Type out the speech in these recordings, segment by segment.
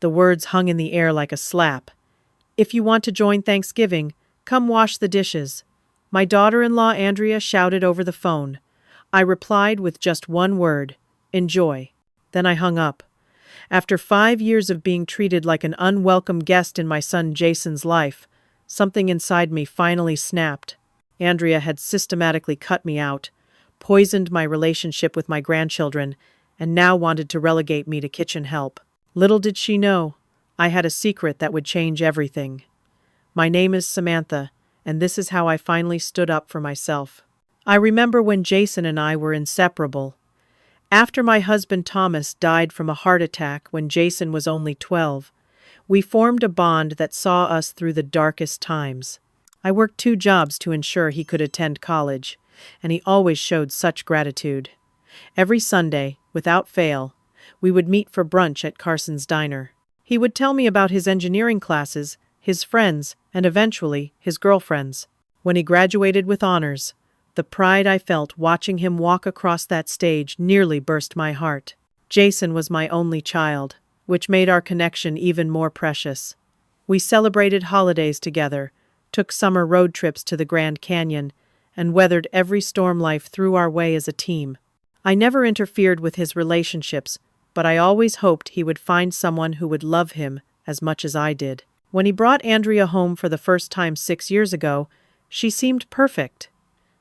The words hung in the air like a slap. "If you want to join Thanksgiving, come wash the dishes." My daughter-in-law Andrea shouted over the phone. I replied with just one word: enjoy. Then I hung up. After 5 years of being treated like an unwelcome guest in my son Jason's life, something inside me finally snapped. Andrea had systematically cut me out, poisoned my relationship with my grandchildren, and now wanted to relegate me to kitchen help. Little did she know, I had a secret that would change everything. My name is Samantha, and this is how I finally stood up for myself. I remember when Jason and I were inseparable. After my husband Thomas died from a heart attack when Jason was only 12, we formed a bond that saw us through the darkest times. I worked 2 jobs to ensure he could attend college, and he always showed such gratitude. Every Sunday, without fail, we would meet for brunch at Carson's Diner. He would tell me about his engineering classes, his friends, and eventually his girlfriends. When he graduated with honors, the pride I felt watching him walk across that stage nearly burst my heart. Jason was my only child, which made our connection even more precious. We celebrated holidays together, took summer road trips to the Grand Canyon, and weathered every storm life threw our way as a team. I never interfered with his relationships, but I always hoped he would find someone who would love him as much as I did. When he brought Andrea home for the first time 6 years ago, she seemed perfect.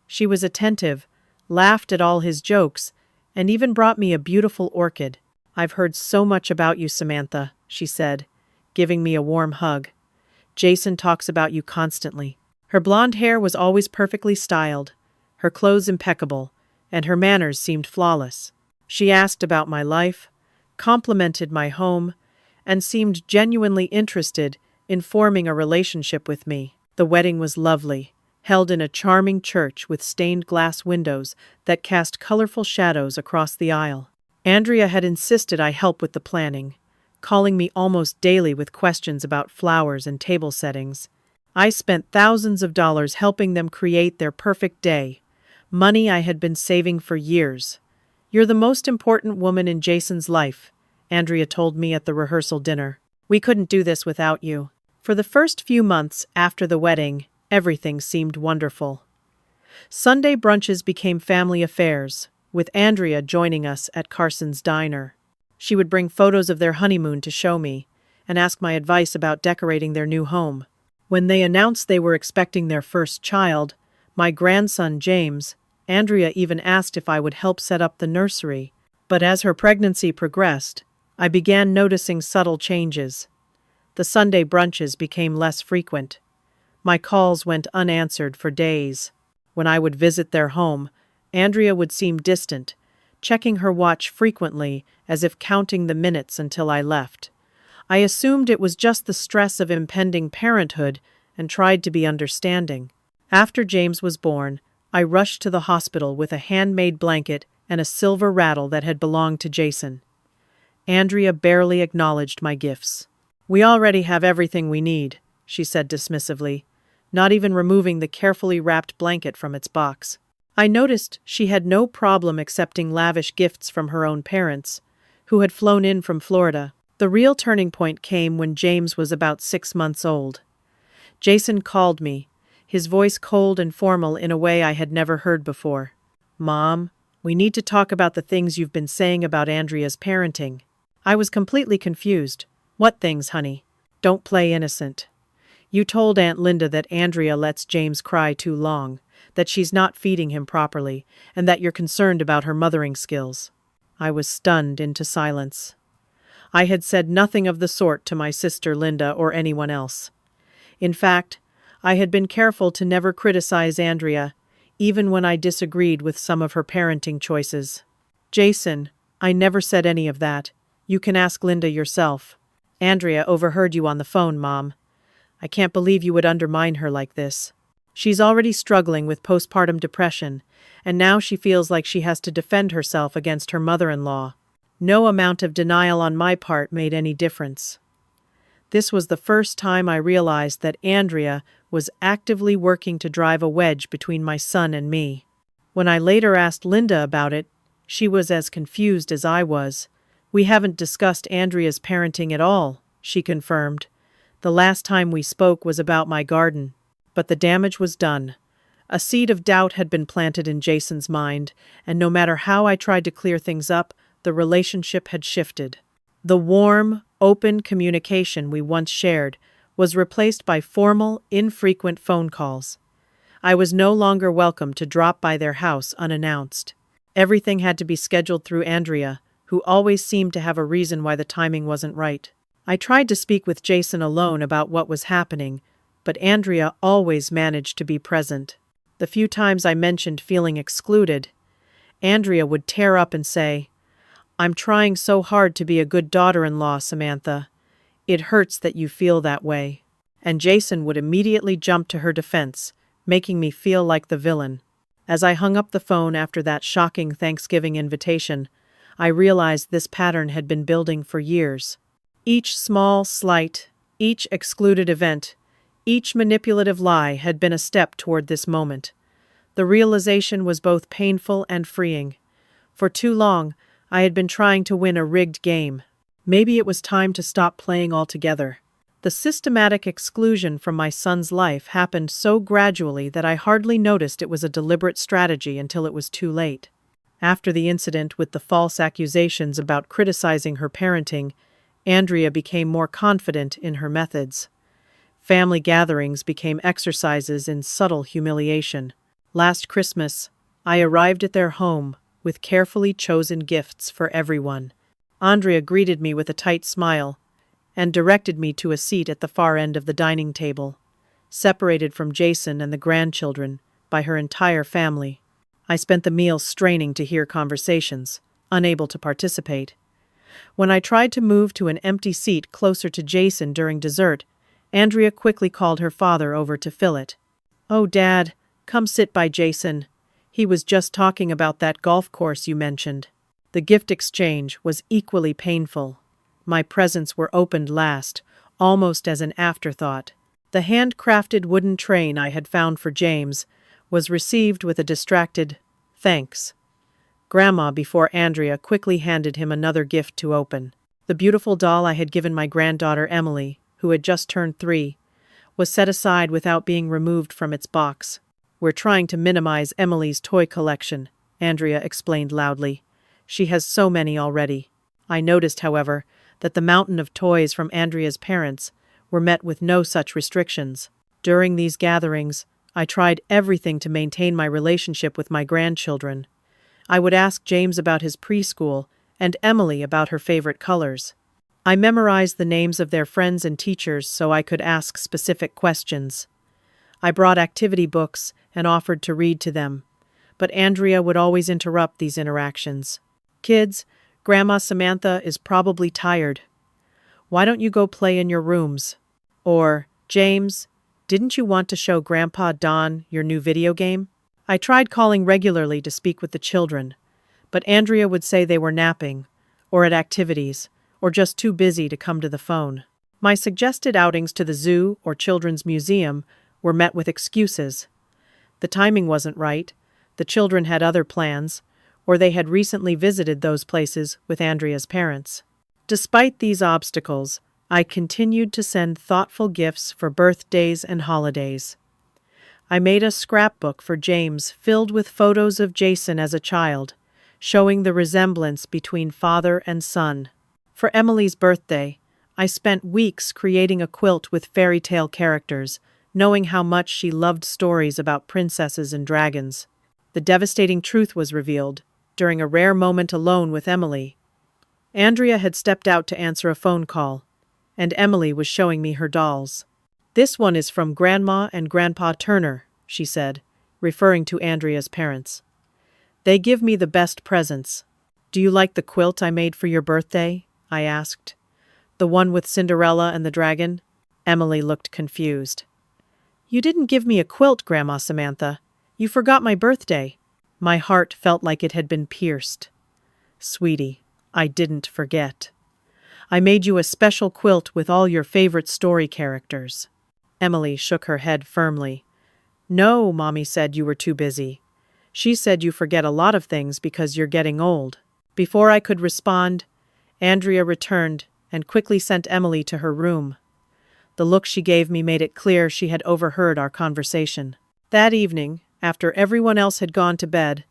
She was attentive, laughed at all his jokes, and even brought me a beautiful orchid. "I've heard so much about you, Samantha," she said, giving me a warm hug. "Jason talks about you constantly." Her blonde hair was always perfectly styled, her clothes impeccable, and her manners seemed flawless. She asked about my life, complimented my home, and seemed genuinely interested in forming a relationship with me. The wedding was lovely, held in a charming church with stained glass windows that cast colorful shadows across the aisle. Andrea had insisted I help with the planning, calling me almost daily with questions about flowers and table settings. I spent thousands of dollars helping them create their perfect day, money I had been saving for years. "You're the most important woman in Jason's life," Andrea told me at the rehearsal dinner. "We couldn't do this without you." For the first few months after the wedding, everything seemed wonderful. Sunday brunches became family affairs, with Andrea joining us at Carson's Diner. She would bring photos of their honeymoon to show me, and ask my advice about decorating their new home. When they announced they were expecting their first child, my grandson James, Andrea even asked if I would help set up the nursery. But as her pregnancy progressed, I began noticing subtle changes. The Sunday brunches became less frequent. My calls went unanswered for days. When I would visit their home, Andrea would seem distant, checking her watch frequently as if counting the minutes until I left. I assumed it was just the stress of impending parenthood and tried to be understanding. After James was born, I rushed to the hospital with a handmade blanket and a silver rattle that had belonged to Jason. Andrea barely acknowledged my gifts. "We already have everything we need," she said dismissively, not even removing the carefully wrapped blanket from its box. I noticed she had no problem accepting lavish gifts from her own parents, who had flown in from Florida. The real turning point came when James was about 6 months old. Jason called me, his voice cold and formal in a way I had never heard before. "Mom, we need to talk about the things you've been saying about Andrea's parenting." I was completely confused. "What things, honey?" "Don't play innocent. You told Aunt Linda that Andrea lets James cry too long, that she's not feeding him properly, and that you're concerned about her mothering skills." I was stunned into silence. I had said nothing of the sort to my sister Linda or anyone else. In fact, I had been careful to never criticize Andrea, even when I disagreed with some of her parenting choices. "Jason, I never said any of that. You can ask Linda yourself. Andrea overheard you on the phone, Mom. I can't believe you would undermine her like this. She's already struggling with postpartum depression, and now she feels like she has to defend herself against her mother-in-law." No amount of denial on my part made any difference. This was the first time I realized that Andrea was actively working to drive a wedge between my son and me. When I later asked Linda about it, she was as confused as I was. "We haven't discussed Andrea's parenting at all," she confirmed. The last time we spoke was about my garden, but the damage was done. A seed of doubt had been planted in Jason's mind, and no matter how I tried to clear things up, the relationship had shifted. The warm, open communication we once shared was replaced by formal, infrequent phone calls. I was no longer welcome to drop by their house unannounced. Everything had to be scheduled through Andrea, who always seemed to have a reason why the timing wasn't right. I tried to speak with Jason alone about what was happening, but Andrea always managed to be present. The few times I mentioned feeling excluded, Andrea would tear up and say, "I'm trying so hard to be a good daughter-in-law, Samantha. It hurts that you feel that way." And Jason would immediately jump to her defense, making me feel like the villain. As I hung up the phone after that shocking Thanksgiving invitation, I realized this pattern had been building for years. Each small slight, each excluded event, each manipulative lie had been a step toward this moment. The realization was both painful and freeing. For too long, I had been trying to win a rigged game. Maybe it was time to stop playing altogether. The systematic exclusion from my son's life happened so gradually that I hardly noticed it was a deliberate strategy until it was too late. After the incident with the false accusations about criticizing her parenting, Andrea became more confident in her methods. Family gatherings became exercises in subtle humiliation. Last Christmas, I arrived at their home with carefully chosen gifts for everyone. Andrea greeted me with a tight smile and directed me to a seat at the far end of the dining table, separated from Jason and the grandchildren by her entire family. I spent the meal straining to hear conversations, unable to participate. When I tried to move to an empty seat closer to Jason during dessert, Andrea quickly called her father over to fill it. "Oh, Dad, come sit by Jason. He was just talking about that golf course you mentioned." The gift exchange was equally painful. My presents were opened last, almost as an afterthought. The handcrafted wooden train I had found for James was received with a distracted, "Thanks, Grandma," before Andrea quickly handed him another gift to open. The beautiful doll I had given my granddaughter Emily, who had just turned 3, was set aside without being removed from its box. "We're trying to minimize Emily's toy collection," Andrea explained loudly. "She has so many already." I noticed, however, that the mountain of toys from Andrea's parents were met with no such restrictions. During these gatherings, I tried everything to maintain my relationship with my grandchildren. I would ask James about his preschool and Emily about her favorite colors. I memorized the names of their friends and teachers so I could ask specific questions. I brought activity books and offered to read to them, but Andrea would always interrupt these interactions. "Kids, Grandma Samantha is probably tired. Why don't you go play in your rooms?" Or, "James, didn't you want to show Grandpa Don your new video game?" I tried calling regularly to speak with the children, but Andrea would say they were napping, or at activities, or just too busy to come to the phone. My suggested outings to the zoo or children's museum were met with excuses. The timing wasn't right, the children had other plans, or they had recently visited those places with Andrea's parents. Despite these obstacles, I continued to send thoughtful gifts for birthdays and holidays. I made a scrapbook for James filled with photos of Jason as a child, showing the resemblance between father and son. For Emily's birthday, I spent weeks creating a quilt with fairy tale characters, knowing how much she loved stories about princesses and dragons. The devastating truth was revealed during a rare moment alone with Emily. Andrea had stepped out to answer a phone call, and Emily was showing me her dolls. "This one is from Grandma and Grandpa Turner," she said, referring to Andrea's parents. "They give me the best presents." "Do you like the quilt I made for your birthday?" I asked. "The one with Cinderella and the dragon?" Emily looked confused. "You didn't give me a quilt, Grandma Samantha. You forgot my birthday." My heart felt like it had been pierced. "Sweetie, I didn't forget. I made you a special quilt with all your favorite story characters." Emily shook her head firmly. "No, Mommy said you were too busy. She said you forget a lot of things because you're getting old." Before I could respond, Andrea returned and quickly sent Emily to her room. The look she gave me made it clear she had overheard our conversation. That evening, after everyone else had gone to bed,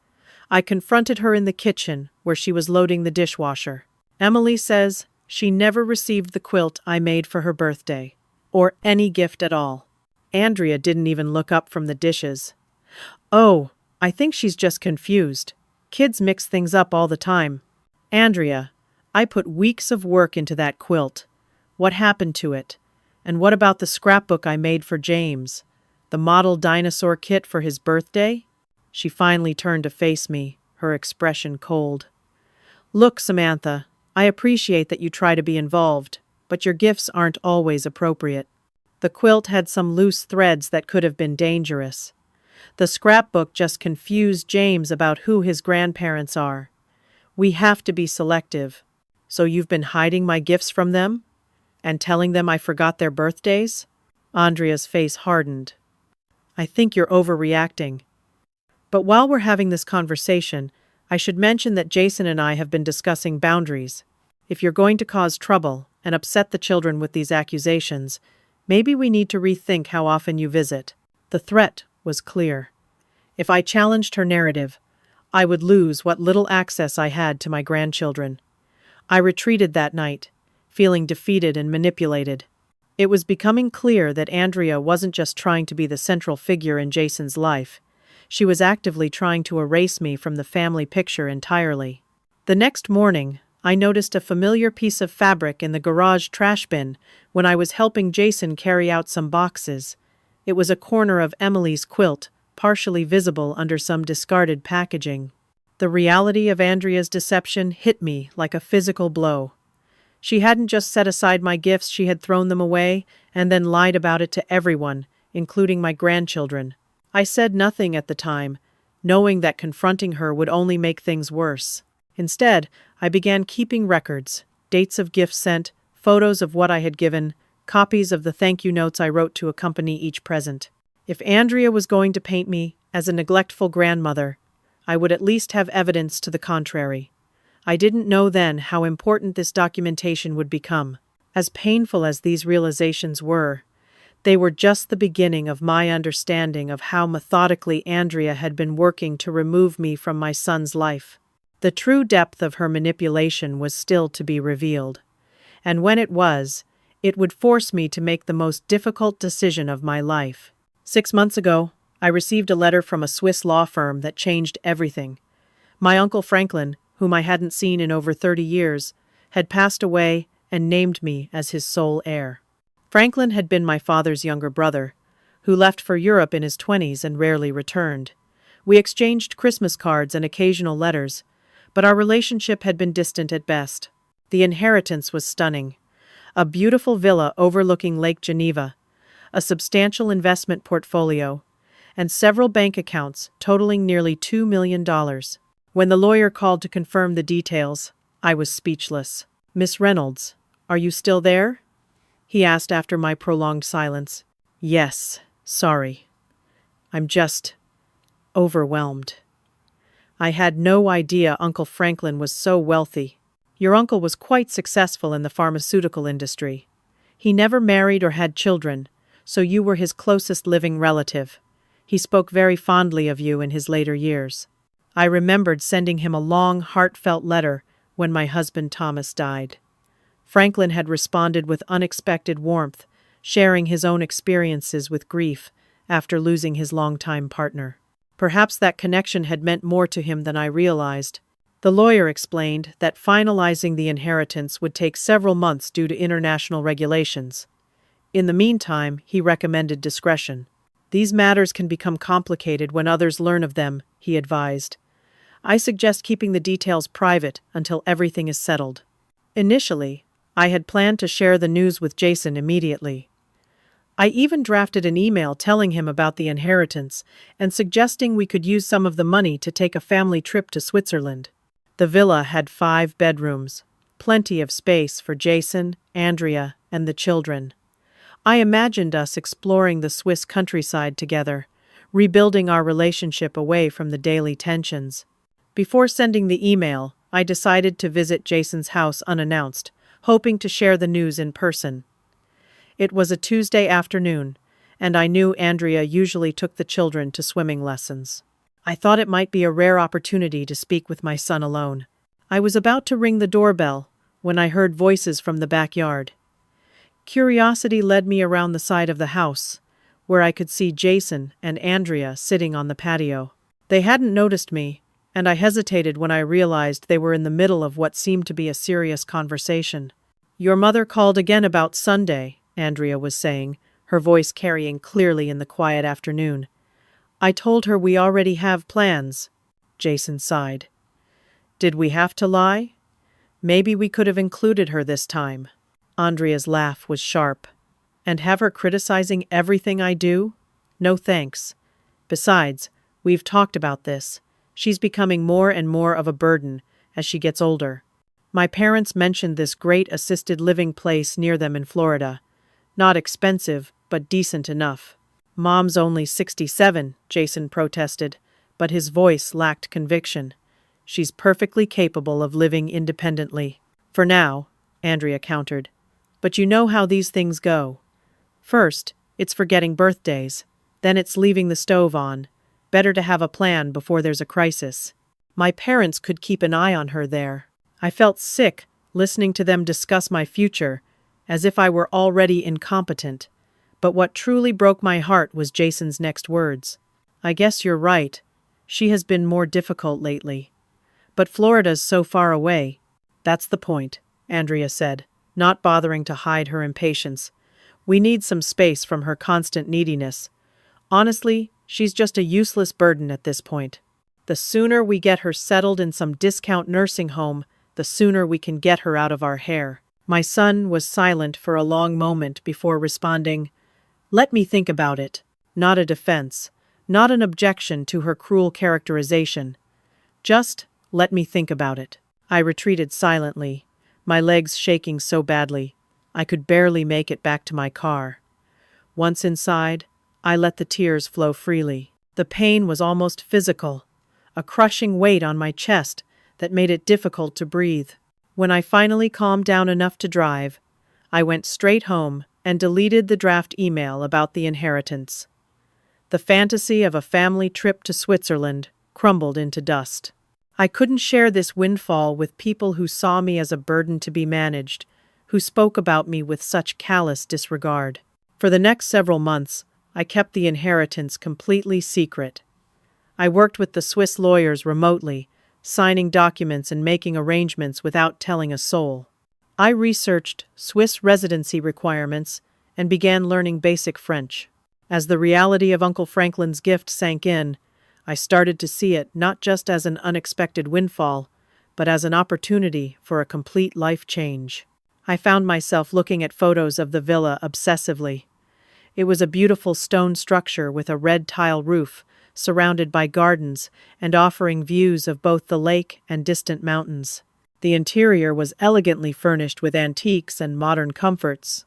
I confronted her in the kitchen where she was loading the dishwasher. Emily says she never received the quilt I made for her birthday, or any gift at all. Andrea didn't even look up from the dishes. Oh, I think she's just confused. Kids mix things up all the time. Andrea, I put weeks of work into that quilt. What happened to it? And what about the scrapbook I made for James? The model dinosaur kit for his birthday? She finally turned to face me, her expression cold. Look, Samantha, I appreciate that you try to be involved, but your gifts aren't always appropriate. The quilt had some loose threads that could have been dangerous. The scrapbook just confused James about who his grandparents are. We have to be selective. So you've been hiding my gifts from them? And telling them I forgot their birthdays? Andrea's face hardened. I think you're overreacting. But while we're having this conversation, I should mention that Jason and I have been discussing boundaries. If you're going to cause trouble and upset the children with these accusations, maybe we need to rethink how often you visit. The threat was clear. If I challenged her narrative, I would lose what little access I had to my grandchildren. I retreated that night, feeling defeated and manipulated. It was becoming clear that Andrea wasn't just trying to be the central figure in Jason's life. She was actively trying to erase me from the family picture entirely. The next morning, I noticed a familiar piece of fabric in the garage trash bin when I was helping Jason carry out some boxes. It was a corner of Emily's quilt, partially visible under some discarded packaging. The reality of Andrea's deception hit me like a physical blow. She hadn't just set aside my gifts, she had thrown them away and then lied about it to everyone, including my grandchildren. I said nothing at the time, knowing that confronting her would only make things worse. Instead, I began keeping records, dates of gifts sent, photos of what I had given, copies of the thank you notes I wrote to accompany each present. If Andrea was going to paint me as a neglectful grandmother, I would at least have evidence to the contrary. I didn't know then how important this documentation would become. As painful as these realizations were, they were just the beginning of my understanding of how methodically Andrea had been working to remove me from my son's life. The true depth of her manipulation was still to be revealed. And when it was, it would force me to make the most difficult decision of my life. 6 months ago, I received a letter from a Swiss law firm that changed everything. My uncle Franklin, whom I hadn't seen in over 30 years, had passed away and named me as his sole heir. Franklin had been my father's younger brother, who left for Europe in his 20s and rarely returned. We exchanged Christmas cards and occasional letters, but our relationship had been distant at best. The inheritance was stunning. A beautiful villa overlooking Lake Geneva, a substantial investment portfolio, and several bank accounts totaling nearly $2 million. When the lawyer called to confirm the details, I was speechless. "Miss Reynolds, are you still there?" he asked after my prolonged silence. "Yes, sorry. I'm just overwhelmed. I had no idea Uncle Franklin was so wealthy. Your uncle was quite successful in the pharmaceutical industry. He never married or had children, so you were his closest living relative. He spoke very fondly of you in his later years. I remembered sending him a long, heartfelt letter when my husband Thomas died. Franklin had responded with unexpected warmth, sharing his own experiences with grief after losing his longtime partner. Perhaps that connection had meant more to him than I realized. The lawyer explained that finalizing the inheritance would take several months due to international regulations. In the meantime, he recommended discretion. "These matters can become complicated when others learn of them," he advised. "I suggest keeping the details private until everything is settled." Initially, I had planned to share the news with Jason immediately. I even drafted an email telling him about the inheritance and suggesting we could use some of the money to take a family trip to Switzerland. The villa had 5 bedrooms, plenty of space for Jason, Andrea, and the children. I imagined us exploring the Swiss countryside together, rebuilding our relationship away from the daily tensions. Before sending the email, I decided to visit Jason's house unannounced, hoping to share the news in person. It was a Tuesday afternoon, and I knew Andrea usually took the children to swimming lessons. I thought it might be a rare opportunity to speak with my son alone. I was about to ring the doorbell when I heard voices from the backyard. Curiosity led me around the side of the house, where I could see Jason and Andrea sitting on the patio. They hadn't noticed me, and I hesitated when I realized they were in the middle of what seemed to be a serious conversation. "Your mother called again about Sunday," Andrea was saying, her voice carrying clearly in the quiet afternoon. "I told her we already have plans." Jason sighed. "Did we have to lie? Maybe we could have included her this time." Andrea's laugh was sharp. "And have her criticizing everything I do? No thanks. Besides, we've talked about this. She's becoming more and more of a burden as she gets older. My parents mentioned this great assisted living place near them in Florida. Not expensive, but decent enough." "Mom's only 67, Jason protested, but his voice lacked conviction. "She's perfectly capable of living independently." "For now," Andrea countered. "But you know how these things go. First, it's forgetting birthdays. Then it's leaving the stove on. Better to have a plan before there's a crisis." My parents could keep an eye on her there. I felt sick listening to them discuss my future, as if I were already incompetent. But what truly broke my heart was Jason's next words. "I guess you're right. She has been more difficult lately. But Florida's so far away." "That's the point," Andrea said, not bothering to hide her impatience. "We need some space from her constant neediness. Honestly, she's just a useless burden at this point. The sooner we get her settled in some discount nursing home, the sooner we can get her out of our hair." My son was silent for a long moment before responding, "Let me think about it." Not a defense, not an objection to her cruel characterization. Just, "Let me think about it." I retreated silently, my legs shaking so badly I could barely make it back to my car. Once inside, I let the tears flow freely. The pain was almost physical, a crushing weight on my chest that made it difficult to breathe. When I finally calmed down enough to drive, I went straight home and deleted the draft email about the inheritance. The fantasy of a family trip to Switzerland crumbled into dust. I couldn't share this windfall with people who saw me as a burden to be managed, who spoke about me with such callous disregard. For the next several months, I kept the inheritance completely secret. I worked with the Swiss lawyers remotely, signing documents and making arrangements without telling a soul. I researched Swiss residency requirements and began learning basic French. As the reality of Uncle Franklin's gift sank in, I started to see it not just as an unexpected windfall, but as an opportunity for a complete life change. I found myself looking at photos of the villa obsessively. It was a beautiful stone structure with a red tile roof, surrounded by gardens and offering views of both the lake and distant mountains. The interior was elegantly furnished with antiques and modern comforts.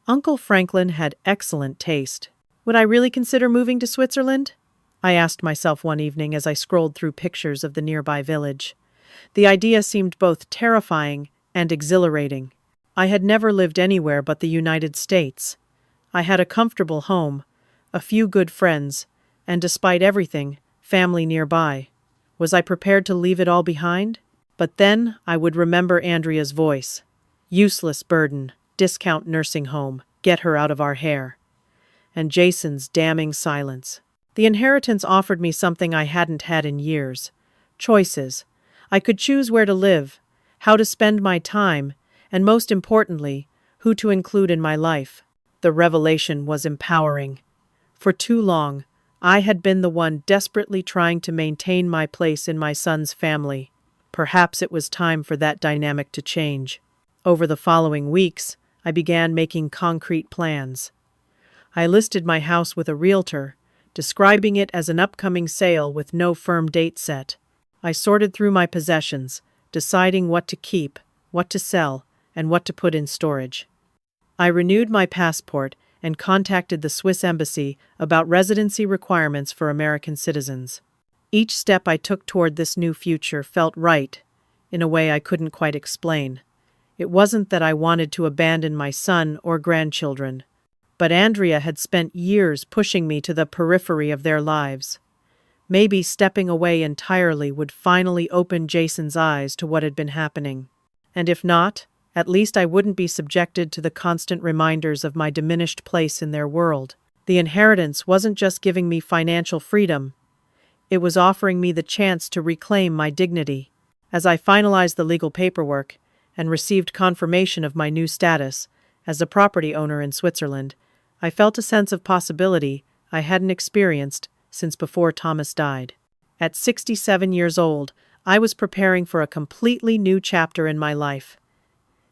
Uncle Franklin had excellent taste. Would I really consider moving to Switzerland? I asked myself one evening as I scrolled through pictures of the nearby village. The idea seemed both terrifying and exhilarating. I had never lived anywhere but the United States. I had a comfortable home, a few good friends, and despite everything, family nearby. Was I prepared to leave it all behind? But then I would remember Andrea's voice. "Useless burden, discount nursing home, get her out of our hair." And Jason's damning silence. The inheritance offered me something I hadn't had in years. Choices. I could choose where to live, how to spend my time, and most importantly, who to include in my life. The revelation was empowering. For too long, I had been the one desperately trying to maintain my place in my son's family. Perhaps it was time for that dynamic to change. Over the following weeks, I began making concrete plans. I listed my house with a realtor, describing it as an upcoming sale with no firm date set. I sorted through my possessions, deciding what to keep, what to sell, and what to put in storage. I renewed my passport and contacted the Swiss embassy about residency requirements for American citizens. Each step I took toward this new future felt right, in a way I couldn't quite explain. It wasn't that I wanted to abandon my son or grandchildren, but Andrea had spent years pushing me to the periphery of their lives. Maybe stepping away entirely would finally open Jason's eyes to what had been happening. And if not, at least I wouldn't be subjected to the constant reminders of my diminished place in their world. The inheritance wasn't just giving me financial freedom, it was offering me the chance to reclaim my dignity. As I finalized the legal paperwork and received confirmation of my new status as a property owner in Switzerland, I felt a sense of possibility I hadn't experienced since before Thomas died. At 67 years old, I was preparing for a completely new chapter in my life.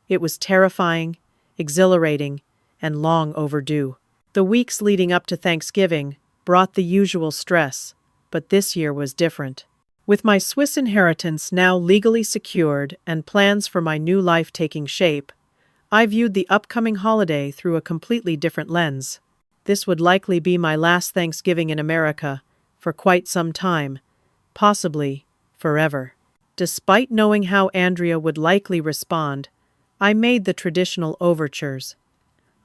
It was terrifying, exhilarating, and long overdue. The weeks leading up to Thanksgiving brought the usual stress, but this year was different. With my Swiss inheritance now legally secured and plans for my new life taking shape, I viewed the upcoming holiday through a completely different lens. This would likely be my last Thanksgiving in America for quite some time, possibly forever. Despite knowing how Andrea would likely respond, I made the traditional overtures.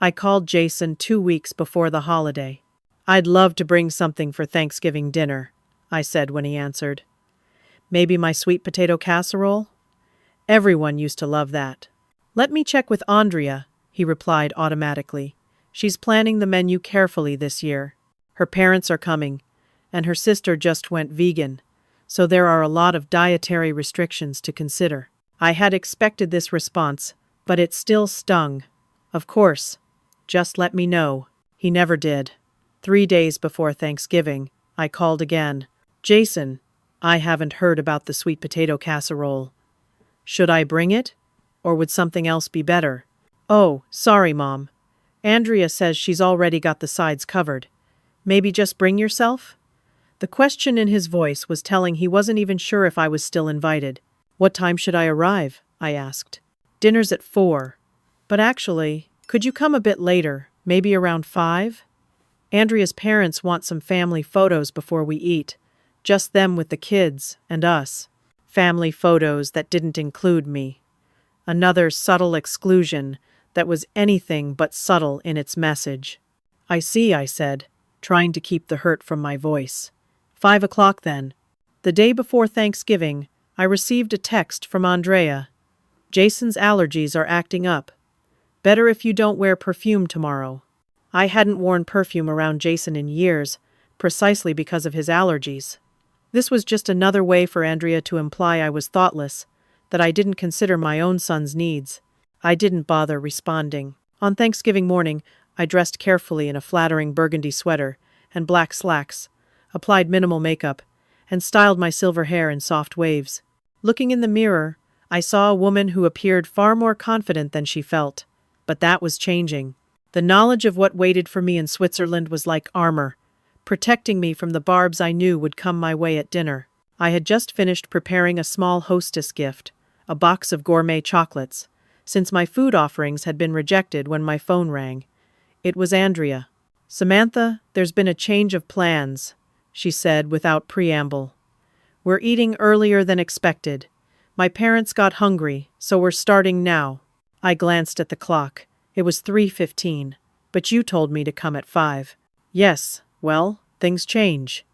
I called Jason 2 weeks before the holiday. "I'd love to bring something for Thanksgiving dinner," I said when he answered. "Maybe my sweet potato casserole? Everyone used to love that." "Let me check with Andrea," he replied automatically. "She's planning the menu carefully this year. Her parents are coming, and her sister just went vegan, so there are a lot of dietary restrictions to consider." I had expected this response, but it still stung. "Of course, just let me know." He never did. 3 days before Thanksgiving, I called again. "Jason, I haven't heard about the sweet potato casserole. Should I bring it? Or would something else be better?" "Oh, sorry, Mom. Andrea says she's already got the sides covered. Maybe just bring yourself?" The question in his voice was telling he wasn't even sure if I was still invited. "What time should I arrive?" I asked. "Dinner's at 4. But actually, could you come a bit later, maybe around 5? Andrea's parents want some family photos before we eat. Just them with the kids and us." Family photos that didn't include me. Another subtle exclusion that was anything but subtle in its message. "I see," I said, trying to keep the hurt from my voice. 5 o'clock then. The day before Thanksgiving, I received a text from Andrea. "Jason's allergies are acting up. Better if you don't wear perfume tomorrow." I hadn't worn perfume around Jason in years, precisely because of his allergies. This was just another way for Andrea to imply I was thoughtless, that I didn't consider my own son's needs. I didn't bother responding. On Thanksgiving morning, I dressed carefully in a flattering burgundy sweater and black slacks, applied minimal makeup, and styled my silver hair in soft waves. Looking in the mirror, I saw a woman who appeared far more confident than she felt. But that was changing. The knowledge of what waited for me in Switzerland was like armor, protecting me from the barbs I knew would come my way at dinner. I had just finished preparing a small hostess gift, a box of gourmet chocolates, since my food offerings had been rejected when my phone rang. It was Andrea. "Samantha, there's been a change of plans," she said without preamble. "We're eating earlier than expected. My parents got hungry, so we're starting now." I glanced at the clock. It was 3:15, but you told me to come at 5. "Yes, well, things change.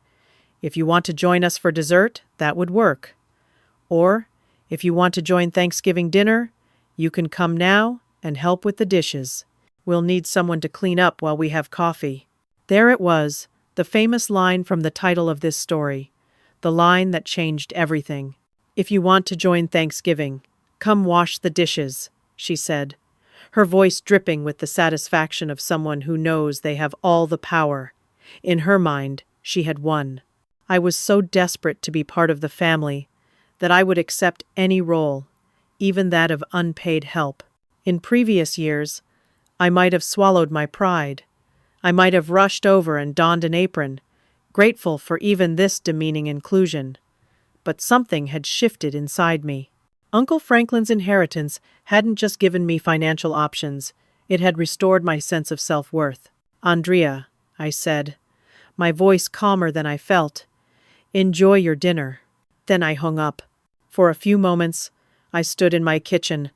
If you want to join us for dessert, that would work. Or, if you want to join Thanksgiving dinner, you can come now and help with the dishes. We'll need someone to clean up while we have coffee." There it was, the famous line from the title of this story, the line that changed everything. "If you want to join Thanksgiving, come wash the dishes," she said, her voice dripping with the satisfaction of someone who knows they have all the power. In her mind, she had won. I was so desperate to be part of the family that I would accept any role, even that of unpaid help. In previous years, I might have swallowed my pride. I might have rushed over and donned an apron, grateful for even this demeaning inclusion. But something had shifted inside me. Uncle Franklin's inheritance hadn't just given me financial options, it had restored my sense of self-worth. "Andrea," I said, my voice calmer than I felt, "enjoy your dinner." Then I hung up. For a few moments, I stood in my kitchen,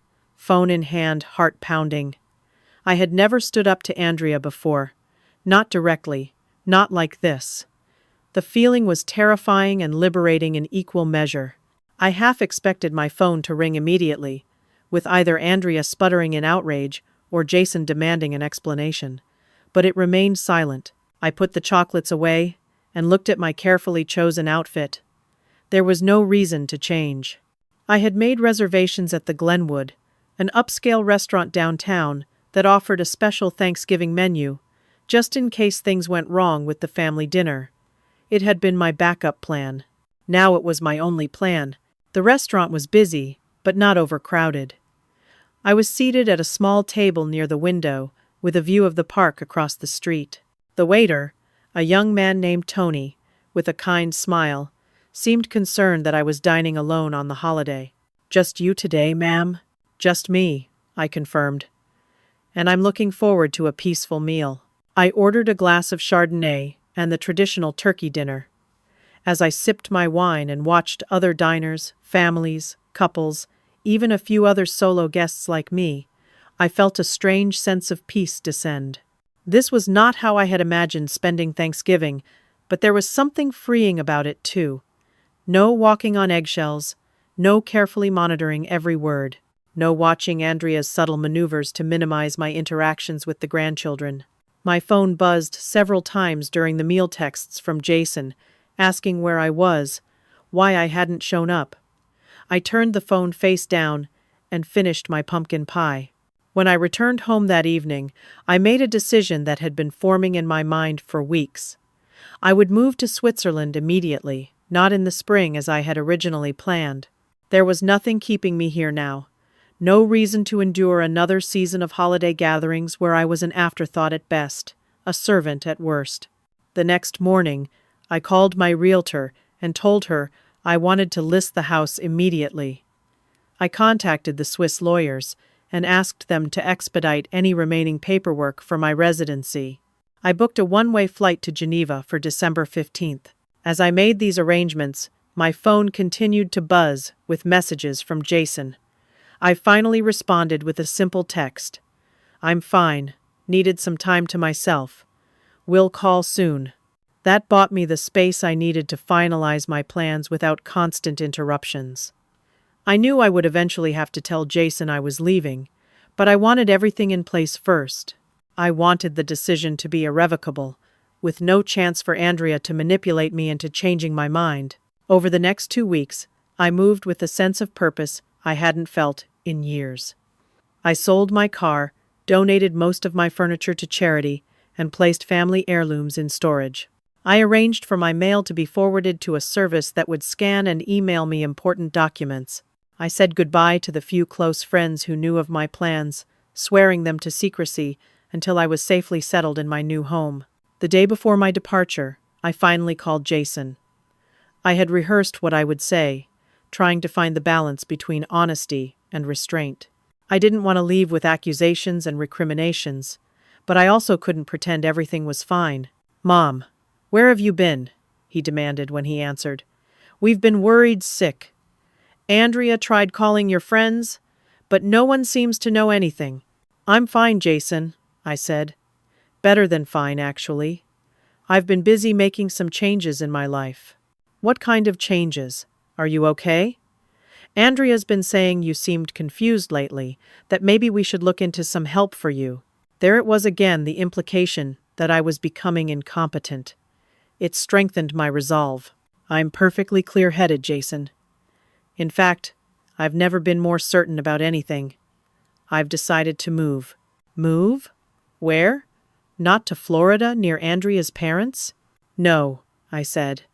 phone in hand, heart pounding. I had never stood up to Andrea before. Not directly, not like this. The feeling was terrifying and liberating in equal measure. I half expected my phone to ring immediately, with either Andrea sputtering in outrage or Jason demanding an explanation. But it remained silent. I put the chocolates away and looked at my carefully chosen outfit. There was no reason to change. I had made reservations at the Glenwood, an upscale restaurant downtown that offered a special Thanksgiving menu, just in case things went wrong with the family dinner. It had been my backup plan. Now it was my only plan. The restaurant was busy, but not overcrowded. I was seated at a small table near the window, with a view of the park across the street. The waiter, a young man named Tony, with a kind smile, seemed concerned that I was dining alone on the holiday. "Just you today, ma'am?" "Just me," I confirmed. "And I'm looking forward to a peaceful meal." I ordered a glass of Chardonnay and the traditional turkey dinner. As I sipped my wine and watched other diners, families, couples, even a few other solo guests like me, I felt a strange sense of peace descend. This was not how I had imagined spending Thanksgiving, but there was something freeing about it too. No walking on eggshells, no carefully monitoring every word, no watching Andrea's subtle maneuvers to minimize my interactions with the grandchildren. My phone buzzed several times during the meal texts from Jason, asking where I was, why I hadn't shown up. I turned the phone face down and finished my pumpkin pie. When I returned home that evening, I made a decision that had been forming in my mind for weeks. I would move to Switzerland immediately, not in the spring as I had originally planned. There was nothing keeping me here now. No reason to endure another season of holiday gatherings where I was an afterthought at best, a servant at worst. The next morning, I called my realtor and told her I wanted to list the house immediately. I contacted the Swiss lawyers and asked them to expedite any remaining paperwork for my residency. I booked a one-way flight to Geneva for December 15th. As I made these arrangements, my phone continued to buzz with messages from Jason. I finally responded with a simple text. "I'm fine. Needed some time to myself. Will call soon." That bought me the space I needed to finalize my plans without constant interruptions. I knew I would eventually have to tell Jason I was leaving, but I wanted everything in place first. I wanted the decision to be irrevocable, with no chance for Andrea to manipulate me into changing my mind. Over the next 2 weeks, I moved with a sense of purpose I hadn't felt in years. I sold my car, donated most of my furniture to charity, and placed family heirlooms in storage. I arranged for my mail to be forwarded to a service that would scan and email me important documents. I said goodbye to the few close friends who knew of my plans, swearing them to secrecy until I was safely settled in my new home. The day before my departure, I finally called Jason. I had rehearsed what I would say, trying to find the balance between honesty and restraint. I didn't want to leave with accusations and recriminations, but I also couldn't pretend everything was fine. "Mom, where have you been?" he demanded when he answered. "We've been worried sick. Andrea tried calling your friends, but no one seems to know anything." "I'm fine, Jason," I said. "Better than fine, actually. I've been busy making some changes in my life." "What kind of changes? Are you okay? Andrea's been saying you seemed confused lately, that maybe we should look into some help for you." There it was again, the implication that I was becoming incompetent. It strengthened my resolve. "I'm perfectly clear-headed, Jason. In fact, I've never been more certain about anything. I've decided to move." "Move? Where? Not to Florida, near Andrea's parents?" "No," I said.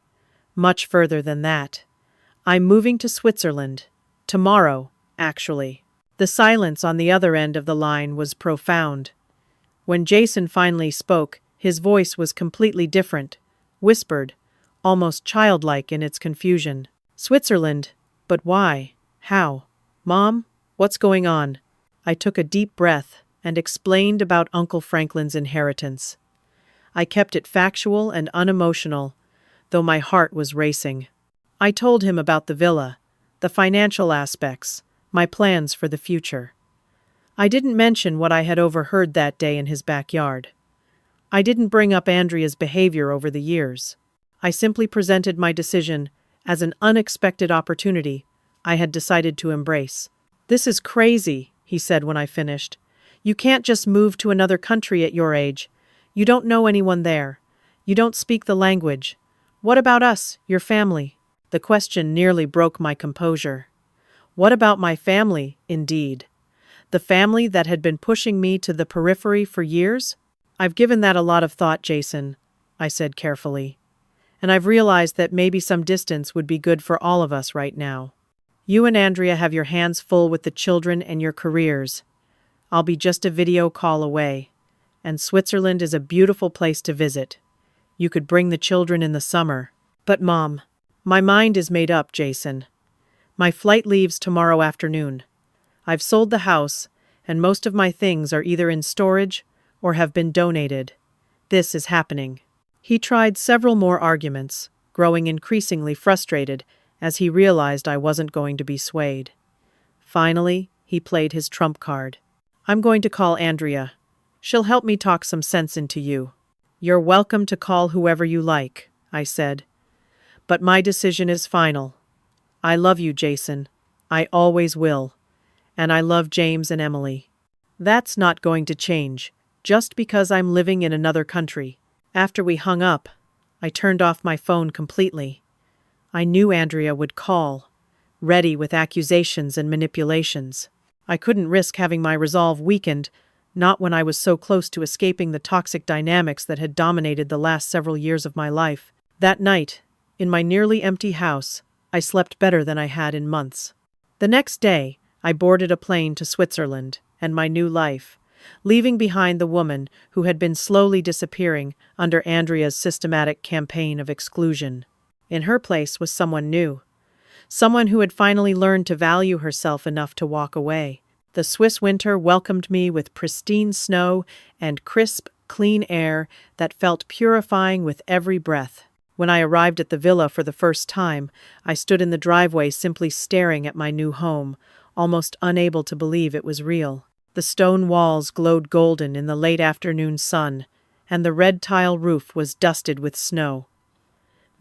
"Much further than that. I'm moving to Switzerland. Tomorrow, actually." The silence on the other end of the line was profound. When Jason finally spoke, his voice was completely different, whispered, almost childlike in its confusion. "Switzerland? But why? How? Mom, what's going on?" I took a deep breath and explained about Uncle Franklin's inheritance. I kept it factual and unemotional, though my heart was racing. I told him about the villa, the financial aspects, my plans for the future. I didn't mention what I had overheard that day in his backyard. I didn't bring up Andrea's behavior over the years. I simply presented my decision as an unexpected opportunity I had decided to embrace. "This is crazy," he said when I finished. "You can't just move to another country at your age. You don't know anyone there. You don't speak the language. What about us, your family?" The question nearly broke my composure. What about my family, indeed? The family that had been pushing me to the periphery for years? "I've given that a lot of thought, Jason," I said carefully. "And I've realized that maybe some distance would be good for all of us right now. You and Andrea have your hands full with the children and your careers. I'll be just a video call away. And Switzerland is a beautiful place to visit. You could bring the children in the summer." "But Mom, my mind is made up, Jason. My flight leaves tomorrow afternoon. I've sold the house, and most of my things are either in storage or have been donated. This is happening." He tried several more arguments, growing increasingly frustrated as he realized I wasn't going to be swayed. Finally, he played his trump card. "I'm going to call Andrea. She'll help me talk some sense into you." "You're welcome to call whoever you like," I said. "But my decision is final. I love you, Jason. I always will. And I love James and Emily. That's not going to change, just because I'm living in another country." After we hung up, I turned off my phone completely. I knew Andrea would call, ready with accusations and manipulations. I couldn't risk having my resolve weakened, not when I was so close to escaping the toxic dynamics that had dominated the last several years of my life. That night, in my nearly empty house, I slept better than I had in months. The next day, I boarded a plane to Switzerland and my new life, leaving behind the woman who had been slowly disappearing under Andrea's systematic campaign of exclusion. In her place was someone new, someone who had finally learned to value herself enough to walk away. The Swiss winter welcomed me with pristine snow and crisp, clean air that felt purifying with every breath. When I arrived at the villa for the first time, I stood in the driveway simply staring at my new home, almost unable to believe it was real. The stone walls glowed golden in the late afternoon sun, and the red tile roof was dusted with snow.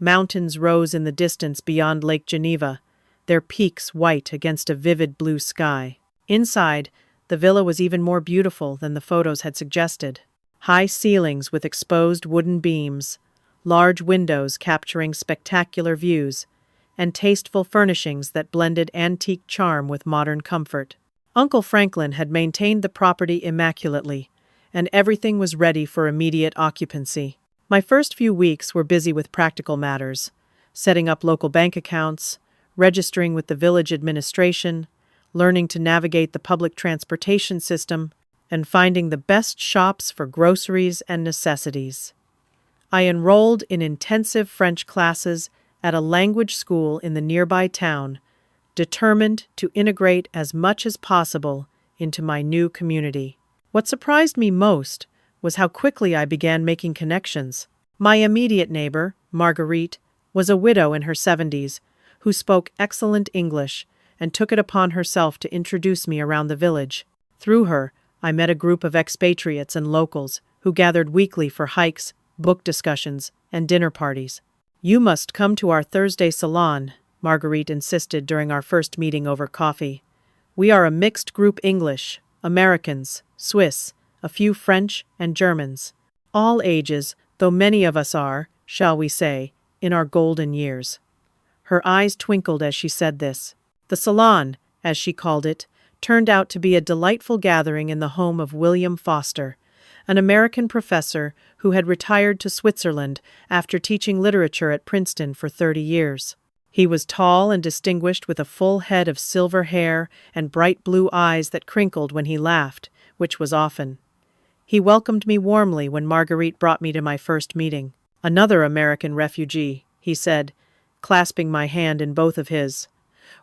Mountains rose in the distance beyond Lake Geneva, their peaks white against a vivid blue sky. Inside, the villa was even more beautiful than the photos had suggested. High ceilings with exposed wooden beams, large windows capturing spectacular views, and tasteful furnishings that blended antique charm with modern comfort. Uncle Franklin had maintained the property immaculately, and everything was ready for immediate occupancy. My first few weeks were busy with practical matters, setting up local bank accounts, registering with the village administration, learning to navigate the public transportation system, and finding the best shops for groceries and necessities. I enrolled in intensive French classes at a language school in the nearby town, determined to integrate as much as possible into my new community. What surprised me most was how quickly I began making connections. My immediate neighbor, Marguerite, was a widow in her 70s who spoke excellent English and took it upon herself to introduce me around the village. Through her, I met a group of expatriates and locals who gathered weekly for hikes, book discussions, and dinner parties. "You must come to our Thursday salon," Marguerite insisted during our first meeting over coffee. "We are a mixed group: English, Americans, Swiss, a few French and Germans. All ages, though many of us are, shall we say, in our golden years." Her eyes twinkled as she said this. The salon, as she called it, turned out to be a delightful gathering in the home of William Foster, an American professor who had retired to Switzerland after teaching literature at Princeton for 30 years. He was tall and distinguished with a full head of silver hair and bright blue eyes that crinkled when he laughed, which was often. He welcomed me warmly when Marguerite brought me to my first meeting. "Another American refugee," he said, clasping my hand in both of his.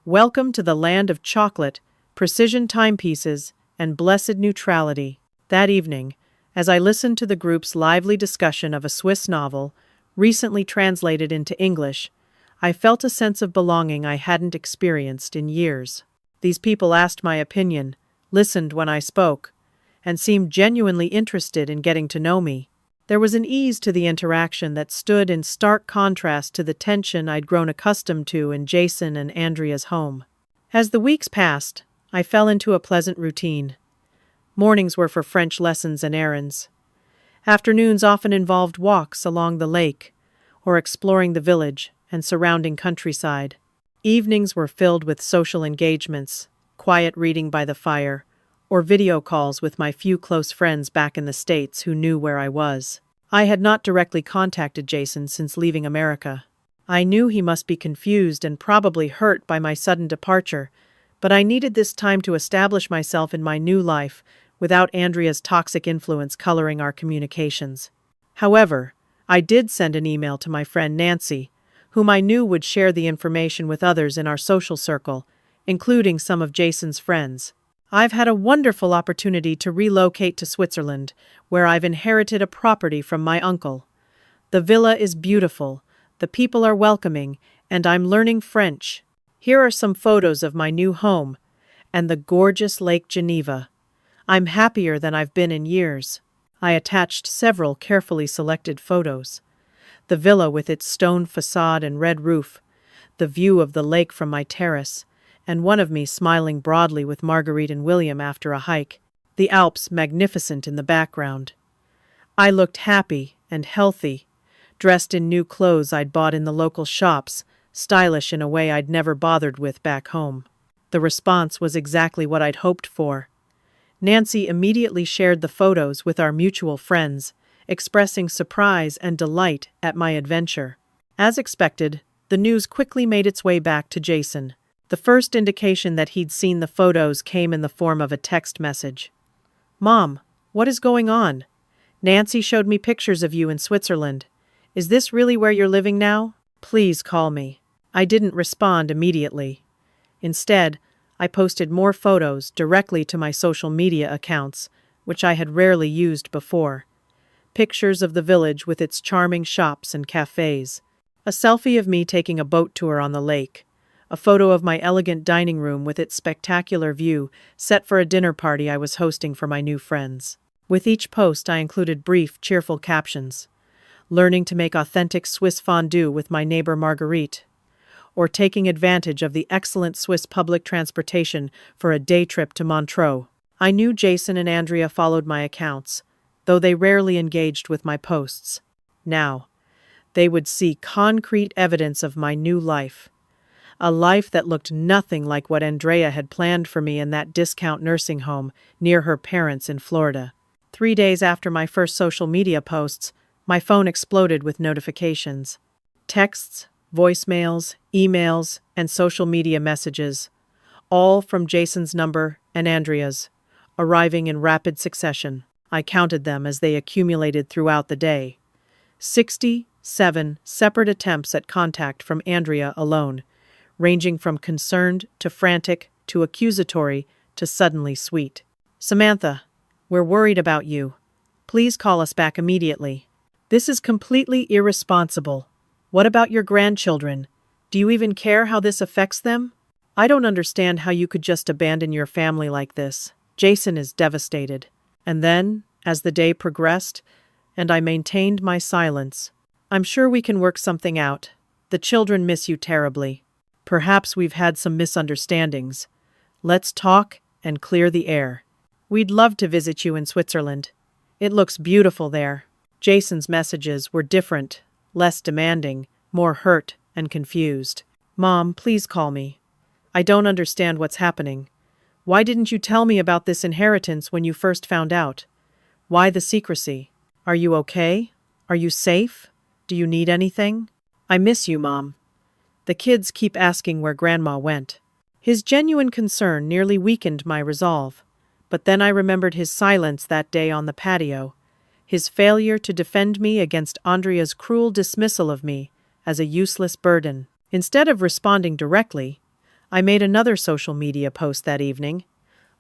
"Welcome to the land of chocolate, precision timepieces, and blessed neutrality." That evening, as I listened to the group's lively discussion of a Swiss novel, recently translated into English, I felt a sense of belonging I hadn't experienced in years. These people asked my opinion, listened when I spoke, and seemed genuinely interested in getting to know me. There was an ease to the interaction that stood in stark contrast to the tension I'd grown accustomed to in Jason and Andrea's home. As the weeks passed, I fell into a pleasant routine. Mornings were for French lessons and errands. Afternoons often involved walks along the lake or exploring the village and surrounding countryside. Evenings were filled with social engagements, quiet reading by the fire, or video calls with my few close friends back in the States who knew where I was. I had not directly contacted Jason since leaving America. I knew he must be confused and probably hurt by my sudden departure, but I needed this time to establish myself in my new life without Andrea's toxic influence coloring our communications. However, I did send an email to my friend Nancy, whom I knew would share the information with others in our social circle, including some of Jason's friends. I've had a wonderful opportunity to relocate to Switzerland, where I've inherited a property from my uncle. The villa is beautiful, the people are welcoming, and I'm learning French. Here are some photos of my new home and the gorgeous Lake Geneva. I'm happier than I've been in years. I attached several carefully selected photos. The villa with its stone facade and red roof, the view of the lake from my terrace, and one of me smiling broadly with Marguerite and William after a hike, the Alps magnificent in the background. I looked happy and healthy, dressed in new clothes I'd bought in the local shops, stylish in a way I'd never bothered with back home. The response was exactly what I'd hoped for. Nancy immediately shared the photos with our mutual friends, expressing surprise and delight at my adventure. As expected, the news quickly made its way back to Jason. The first indication that he'd seen the photos came in the form of a text message. "Mom, what is going on? Nancy showed me pictures of you in Switzerland. Is this really where you're living now? Please call me." I didn't respond immediately. Instead, I posted more photos directly to my social media accounts, which I had rarely used before. Pictures of the village with its charming shops and cafes. A selfie of me taking a boat tour on the lake. A photo of my elegant dining room with its spectacular view, set for a dinner party I was hosting for my new friends. With each post I included brief, cheerful captions. Learning to make authentic Swiss fondue with my neighbor Marguerite. Or taking advantage of the excellent Swiss public transportation for a day trip to Montreux. I knew Jason and Andrea followed my accounts, though they rarely engaged with my posts. Now, they would see concrete evidence of my new life. A life that looked nothing like what Andrea had planned for me in that discount nursing home near her parents in Florida. 3 days after my first social media posts, my phone exploded with notifications. Texts, voicemails, emails, and social media messages, all from Jason's number and Andrea's, arriving in rapid succession. I counted them as they accumulated throughout the day. 67 separate attempts at contact from Andrea alone, ranging from concerned to frantic to accusatory to suddenly sweet. "Samantha, we're worried about you. Please call us back immediately. This is completely irresponsible. What about your grandchildren? Do you even care how this affects them? I don't understand how you could just abandon your family like this. Jason is devastated." And then, as the day progressed, and I maintained my silence, "I'm sure we can work something out. The children miss you terribly. Perhaps we've had some misunderstandings. Let's talk and clear the air. We'd love to visit you in Switzerland. It looks beautiful there." Jason's messages were different, less demanding, more hurt and confused. "Mom, please call me. I don't understand what's happening. Why didn't you tell me about this inheritance when you first found out? Why the secrecy? Are you okay? Are you safe? Do you need anything? I miss you, Mom. The kids keep asking where Grandma went." His genuine concern nearly weakened my resolve. But then I remembered his silence that day on the patio, his failure to defend me against Andrea's cruel dismissal of me as a useless burden. Instead of responding directly, I made another social media post that evening,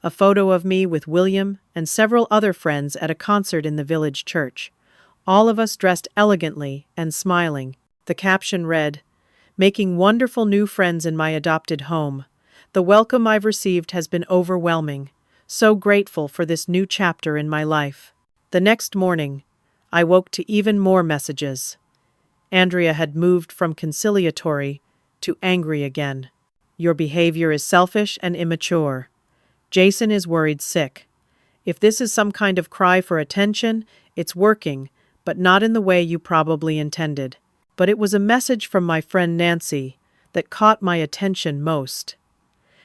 a photo of me with William and several other friends at a concert in the village church, all of us dressed elegantly and smiling. The caption read, "Making wonderful new friends in my adopted home. The welcome I've received has been overwhelming. so grateful for this new chapter in my life. The next morning, I woke to even more messages. Andrea had moved from conciliatory to angry again. Your behavior is selfish and immature. Jason is worried sick. If this is some kind of cry for attention, it's working, but not in the way you probably intended. But it was a message from my friend Nancy that caught my attention most.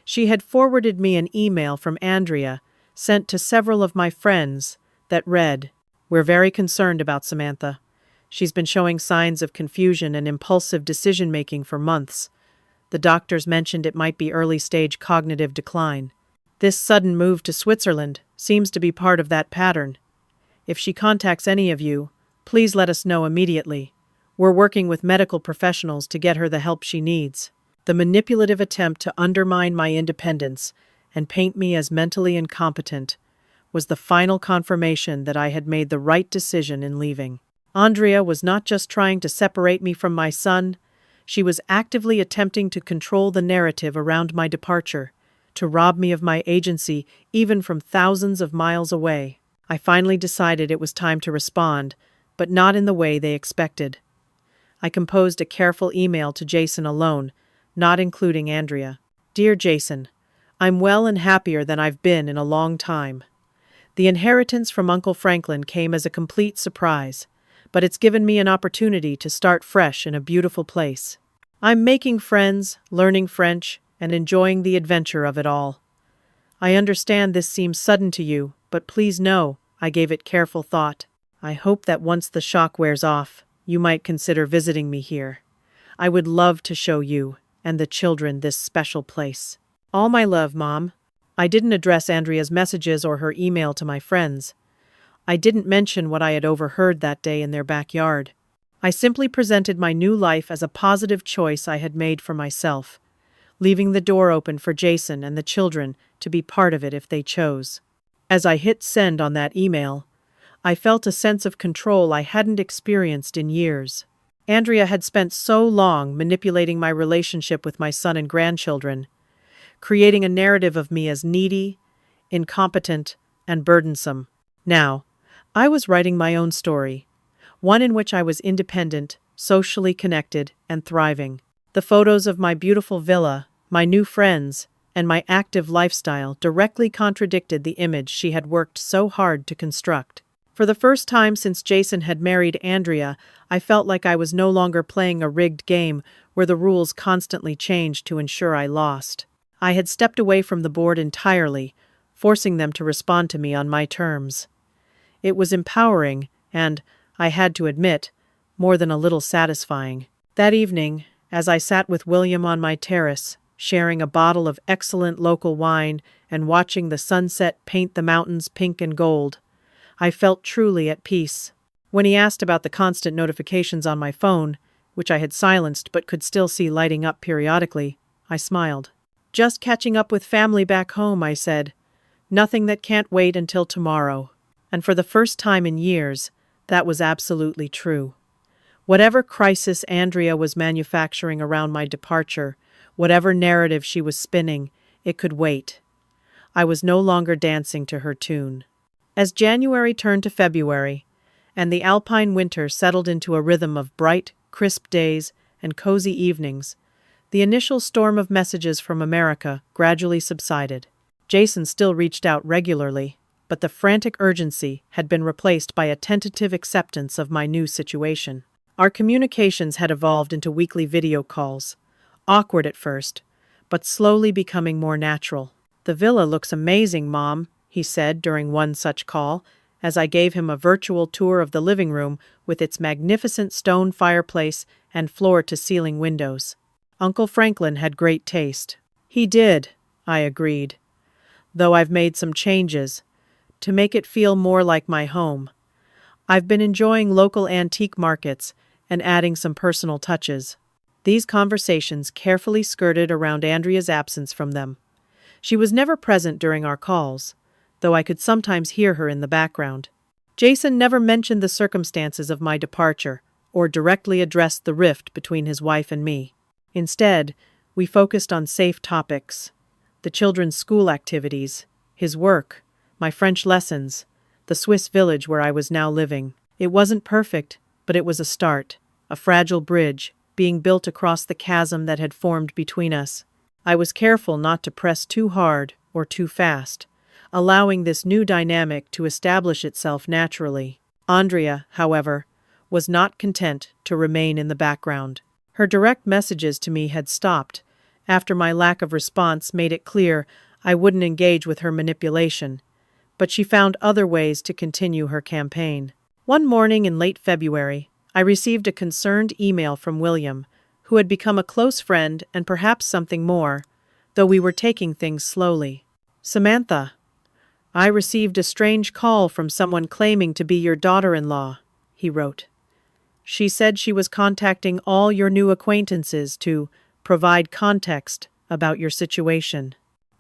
She had forwarded me an email from Andrea, sent to several of my friends, that read, "We're very concerned about Samantha. She's been showing signs of confusion and impulsive decision-making for months. The doctors mentioned it might be early-stage cognitive decline. This sudden move to Switzerland seems to be part of that pattern. If she contacts any of you, please let us know immediately. We're working with medical professionals to get her the help she needs." The manipulative attempt to undermine my independence and paint me as mentally incompetent was the final confirmation that I had made the right decision in leaving. Andrea was not just trying to separate me from my son, she was actively attempting to control the narrative around my departure, to rob me of my agency even from thousands of miles away. I finally decided it was time to respond, but not in the way they expected. I composed a careful email to Jason alone, not including Andrea. "Dear Jason, I'm well and happier than I've been in a long time. The inheritance from Uncle Franklin came as a complete surprise, but it's given me an opportunity to start fresh in a beautiful place. I'm making friends, learning French, and enjoying the adventure of it all. I understand this seems sudden to you, but please know I gave it careful thought. I hope that once the shock wears off, you might consider visiting me here. I would love to show you and the children this special place. All my love, Mom." I didn't address Andrea's messages or her email to my friends. I didn't mention what I had overheard that day in their backyard. I simply presented my new life as a positive choice I had made for myself, leaving the door open for Jason and the children to be part of it if they chose. As I hit send on that email, I felt a sense of control I hadn't experienced in years. Andrea had spent so long manipulating my relationship with my son and grandchildren, creating a narrative of me as needy, incompetent, and burdensome. Now, I was writing my own story, one in which I was independent, socially connected, and thriving. The photos of my beautiful villa, my new friends, and my active lifestyle directly contradicted the image she had worked so hard to construct. For the first time since Jason had married Andrea, I felt like I was no longer playing a rigged game where the rules constantly changed to ensure I lost. I had stepped away from the board entirely, forcing them to respond to me on my terms. It was empowering and, I had to admit, more than a little satisfying. That evening, as I sat with William on my terrace, sharing a bottle of excellent local wine and watching the sunset paint the mountains pink and gold, I felt truly at peace. When he asked about the constant notifications on my phone, which I had silenced but could still see lighting up periodically, I smiled. "Just catching up with family back home," I said. "Nothing that can't wait until tomorrow." And for the first time in years, that was absolutely true. Whatever crisis Andrea was manufacturing around my departure, whatever narrative she was spinning, it could wait. I was no longer dancing to her tune. As January turned to February, and the alpine winter settled into a rhythm of bright, crisp days and cozy evenings, the initial storm of messages from America gradually subsided. Jason still reached out regularly, but the frantic urgency had been replaced by a tentative acceptance of my new situation. Our communications had evolved into weekly video calls, awkward at first, but slowly becoming more natural. "The villa looks amazing, Mom," he said during one such call, as I gave him a virtual tour of the living room with its magnificent stone fireplace and floor-to-ceiling windows. Uncle Franklin had great taste. "He did," I agreed, "though I've made some changes to make it feel more like my home. I've been enjoying local antique markets and adding some personal touches." These conversations carefully skirted around Andrea's absence from them. She was never present during our calls, though I could sometimes hear her in the background. Jason never mentioned the circumstances of my departure or directly addressed the rift between his wife and me. Instead, we focused on safe topics, the children's school activities, his work, my French lessons, the Swiss village where I was now living. It wasn't perfect, but it was a start, a fragile bridge, being built across the chasm that had formed between us. I was careful not to press too hard or too fast, allowing this new dynamic to establish itself naturally. Andrea, however, was not content to remain in the background. Her direct messages to me had stopped, after my lack of response made it clear I wouldn't engage with her manipulation, but she found other ways to continue her campaign. One morning in late February, I received a concerned email from William, who had become a close friend and perhaps something more, though we were taking things slowly. "Samantha, I received a strange call from someone claiming to be your daughter-in-law," he wrote. "She said she was contacting all your new acquaintances to provide context about your situation.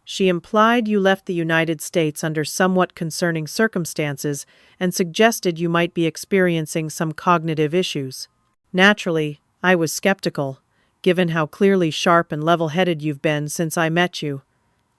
She implied you left the United States under somewhat concerning circumstances and suggested you might be experiencing some cognitive issues. Naturally, I was skeptical, given how clearly sharp and level-headed you've been since I met you.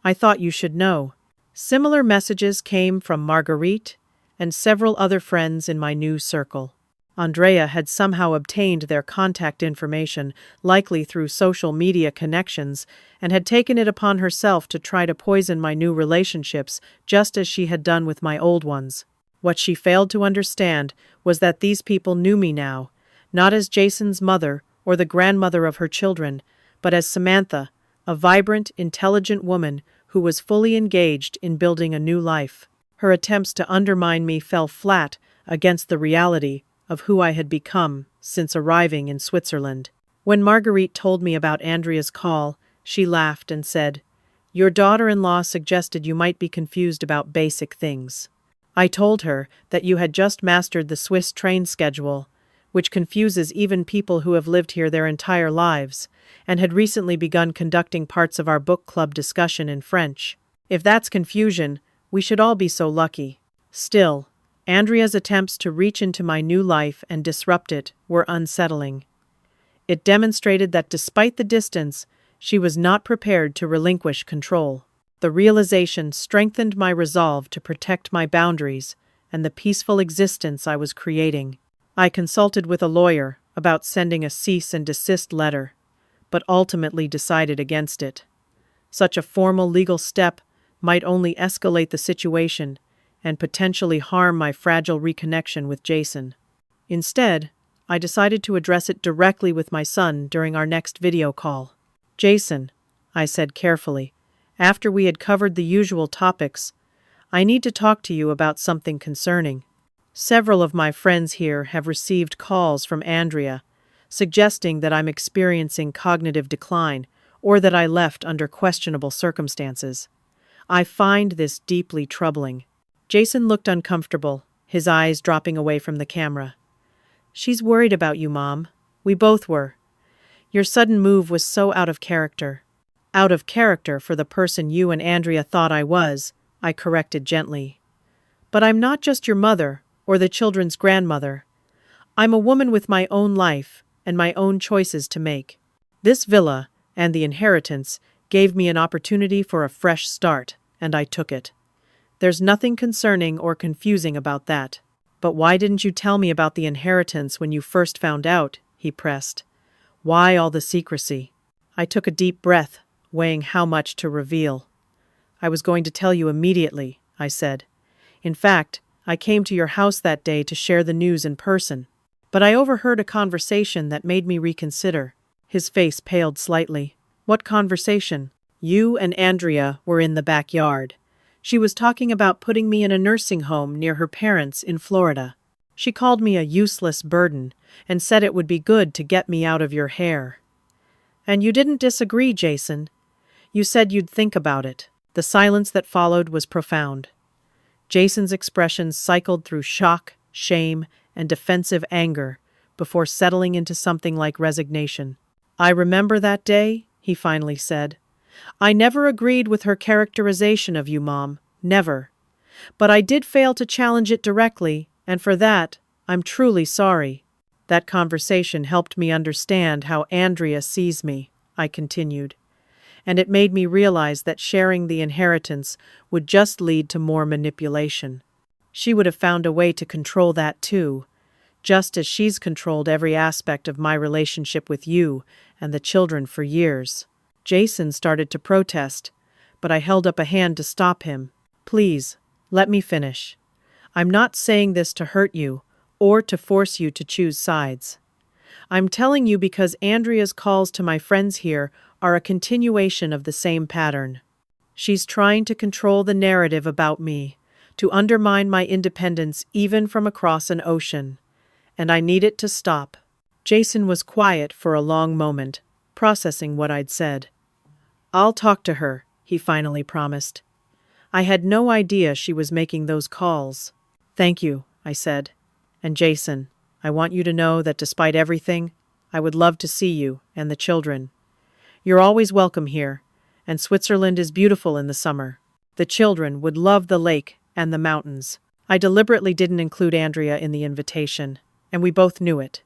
I thought you should know." Similar messages came from Marguerite and several other friends in my new circle. Andrea had somehow obtained their contact information, likely through social media connections, and had taken it upon herself to try to poison my new relationships just as she had done with my old ones. What she failed to understand was that these people knew me now, not as Jason's mother or the grandmother of her children, but as Samantha, a vibrant, intelligent woman who was fully engaged in building a new life. Her attempts to undermine me fell flat against the reality of who I had become since arriving in Switzerland. When Marguerite told me about Andrea's call, she laughed and said, "Your daughter-in-law suggested you might be confused about basic things. I told her that you had just mastered the Swiss train schedule, which confuses even people who have lived here their entire lives, and had recently begun conducting parts of our book club discussion in French. If that's confusion, we should all be so lucky." Still, Andrea's attempts to reach into my new life and disrupt it were unsettling. It demonstrated that despite the distance, she was not prepared to relinquish control. The realization strengthened my resolve to protect my boundaries and the peaceful existence I was creating. I consulted with a lawyer about sending a cease and desist letter, but ultimately decided against it. Such a formal legal step might only escalate the situation and potentially harm my fragile reconnection with Jason. Instead, I decided to address it directly with my son during our next video call. "Jason," I said carefully, after we had covered the usual topics, "I need to talk to you about something concerning. Several of my friends here have received calls from Andrea, suggesting that I'm experiencing cognitive decline or that I left under questionable circumstances. I find this deeply troubling." Jason looked uncomfortable, his eyes dropping away from the camera. "She's worried about you, Mom. We both were. Your sudden move was so out of character." "Out of character for the person you and Andrea thought I was," I corrected gently. "But I'm not just your mother or the children's grandmother. I'm a woman with my own life and my own choices to make. This villa and the inheritance gave me an opportunity for a fresh start, and I took it. There's nothing concerning or confusing about that." "But why didn't you tell me about the inheritance when you first found out?" he pressed. "Why all the secrecy?" I took a deep breath, weighing how much to reveal. "I was going to tell you immediately," I said. "In fact, I came to your house that day to share the news in person. But I overheard a conversation that made me reconsider." His face paled slightly. "What conversation?" "You and Andrea were in the backyard. She was talking about putting me in a nursing home near her parents in Florida. She called me a useless burden and said it would be good to get me out of your hair." "And you didn't disagree, Jason. You said you'd think about it." The silence that followed was profound. Jason's expressions cycled through shock, shame, and defensive anger before settling into something like resignation. "I remember that day," he finally said. "I never agreed with her characterization of you, Mom. Never. But I did fail to challenge it directly, and for that, I'm truly sorry." "That conversation helped me understand how Andrea sees me," I continued. and it made me realize that sharing the inheritance would just lead to more manipulation. She would have found a way to control that too, just as she's controlled every aspect of my relationship with you and the children for years. Jason started to protest, but I held up a hand to stop him. Please, let me finish. I'm not saying this to hurt you or to force you to choose sides. I'm telling you because Andrea's calls to my friends here are a continuation of the same pattern. She's trying to control the narrative about me, to undermine my independence even from across an ocean. And I need it to stop. Jason was quiet for a long moment, processing what I'd said. I'll talk to her, he finally promised. I had no idea she was making those calls. Thank you, I said. And Jason, I want you to know that despite everything, I would love to see you and the children. You're always welcome here, and Switzerland is beautiful in the summer. The children would love the lake and the mountains. I deliberately didn't include Andrea in the invitation, and we both knew it.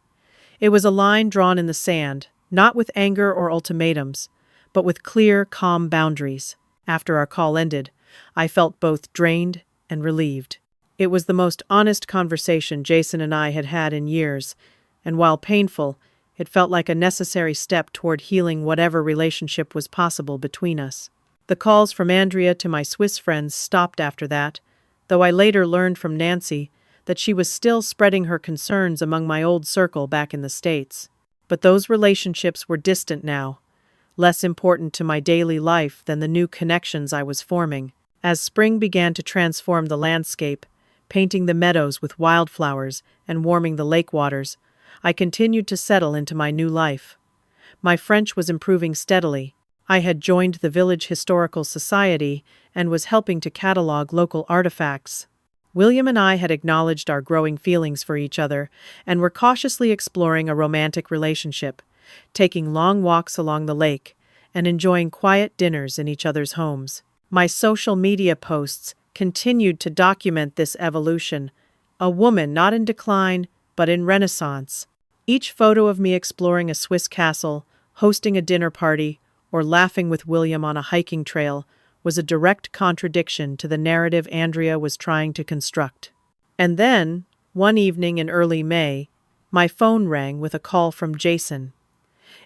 It was a line drawn in the sand, not with anger or ultimatums, but with clear, calm boundaries. After our call ended, I felt both drained and relieved. It was the most honest conversation Jason and I had had in years, and while painful, it felt like a necessary step toward healing whatever relationship was possible between us. The calls from Andrea to my Swiss friends stopped after that, though I later learned from Nancy that she was still spreading her concerns among my old circle back in the States. But those relationships were distant now, less important to my daily life than the new connections I was forming. As spring began to transform the landscape, painting the meadows with wildflowers and warming the lake waters, I continued to settle into my new life. My French was improving steadily. I had joined the Village Historical Society and was helping to catalog local artifacts. William and I had acknowledged our growing feelings for each other and were cautiously exploring a romantic relationship, taking long walks along the lake and enjoying quiet dinners in each other's homes. My social media posts continued to document this evolution, a woman not in decline, but in renaissance. Each photo of me exploring a Swiss castle, hosting a dinner party, or laughing with William on a hiking trail was a direct contradiction to the narrative Andrea was trying to construct. And then, one evening in early May, my phone rang with a call from Jason.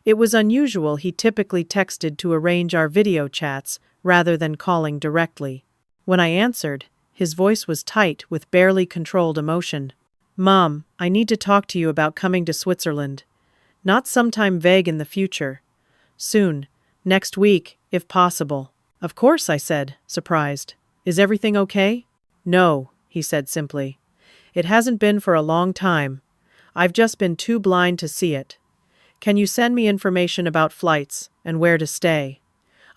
It was unusual. He typically texted to arrange our video chats rather than calling directly. When I answered, his voice was tight with barely controlled emotion. "Mom, I need to talk to you about coming to Switzerland. Not sometime vague in the future. Soon, next week, if possible." "Of course," I said, surprised. "Is everything okay?" "No," he said simply. "It hasn't been for a long time. I've just been too blind to see it. Can you send me information about flights and where to stay?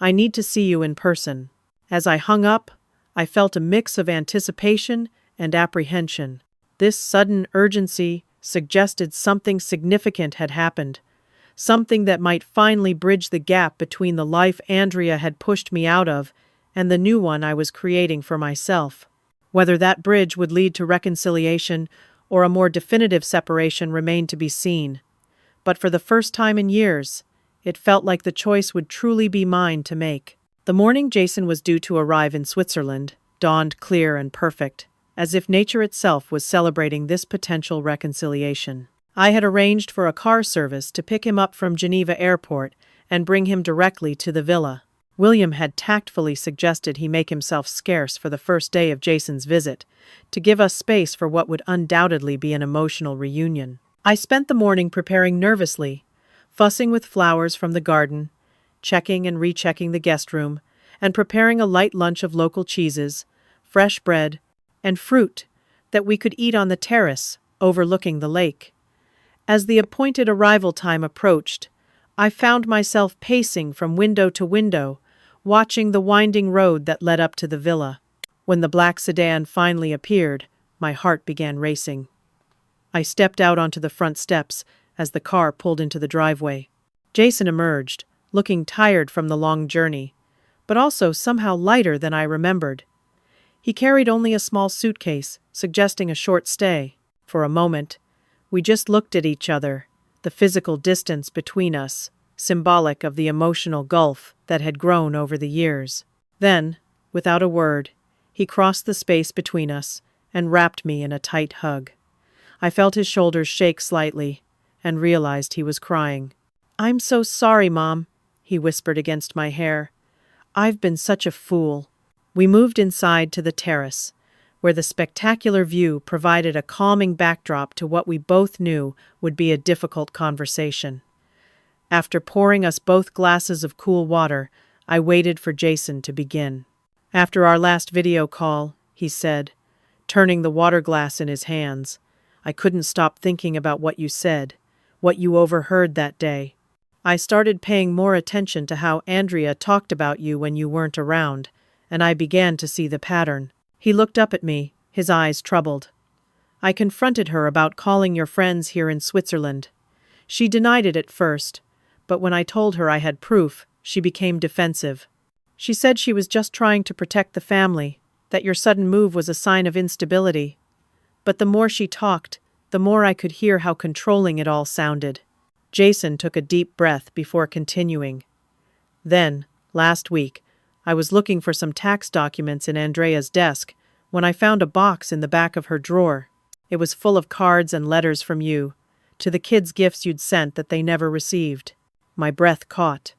I need to see you in person." As I hung up, I felt a mix of anticipation and apprehension. This sudden urgency suggested something significant had happened, something that might finally bridge the gap between the life Andrea had pushed me out of and the new one I was creating for myself. Whether that bridge would lead to reconciliation or a more definitive separation remained to be seen. But for the first time in years, it felt like the choice would truly be mine to make. The morning Jason was due to arrive in Switzerland dawned clear and perfect, as if nature itself was celebrating this potential reconciliation. I had arranged for a car service to pick him up from Geneva Airport and bring him directly to the villa. William had tactfully suggested he make himself scarce for the first day of Jason's visit, to give us space for what would undoubtedly be an emotional reunion. I spent the morning preparing nervously, fussing with flowers from the garden, checking and rechecking the guest room, and preparing a light lunch of local cheeses, fresh bread, and fruit that we could eat on the terrace overlooking the lake. As the appointed arrival time approached, I found myself pacing from window to window, watching the winding road that led up to the villa. When the black sedan finally appeared, my heart began racing. I stepped out onto the front steps as the car pulled into the driveway. Jason emerged, looking tired from the long journey, but also somehow lighter than I remembered. He carried only a small suitcase, suggesting a short stay. For a moment, we just looked at each other, the physical distance between us symbolic of the emotional gulf that had grown over the years. Then, without a word, he crossed the space between us and wrapped me in a tight hug. I felt his shoulders shake slightly and realized he was crying. "I'm so sorry, Mom," he whispered against my hair. "I've been such a fool." We moved inside to the terrace, where the spectacular view provided a calming backdrop to what we both knew would be a difficult conversation. After pouring us both glasses of cool water, I waited for Jason to begin. "After our last video call," he said, turning the water glass in his hands, "I couldn't stop thinking about what you said, what you overheard that day. I started paying more attention to how Andrea talked about you when you weren't around, and I began to see the pattern." He looked up at me, his eyes troubled. "I confronted her about calling your friends here in Switzerland. She denied it at first, but when I told her I had proof, she became defensive. She said she was just trying to protect the family, that your sudden move was a sign of instability. But the more she talked, the more I could hear how controlling it all sounded." Jason took a deep breath before continuing. "Then, last week, I was looking for some tax documents in Andrea's desk when I found a box in the back of her drawer. It was full of cards and letters from you, to the kids' gifts you'd sent that they never received." My breath caught.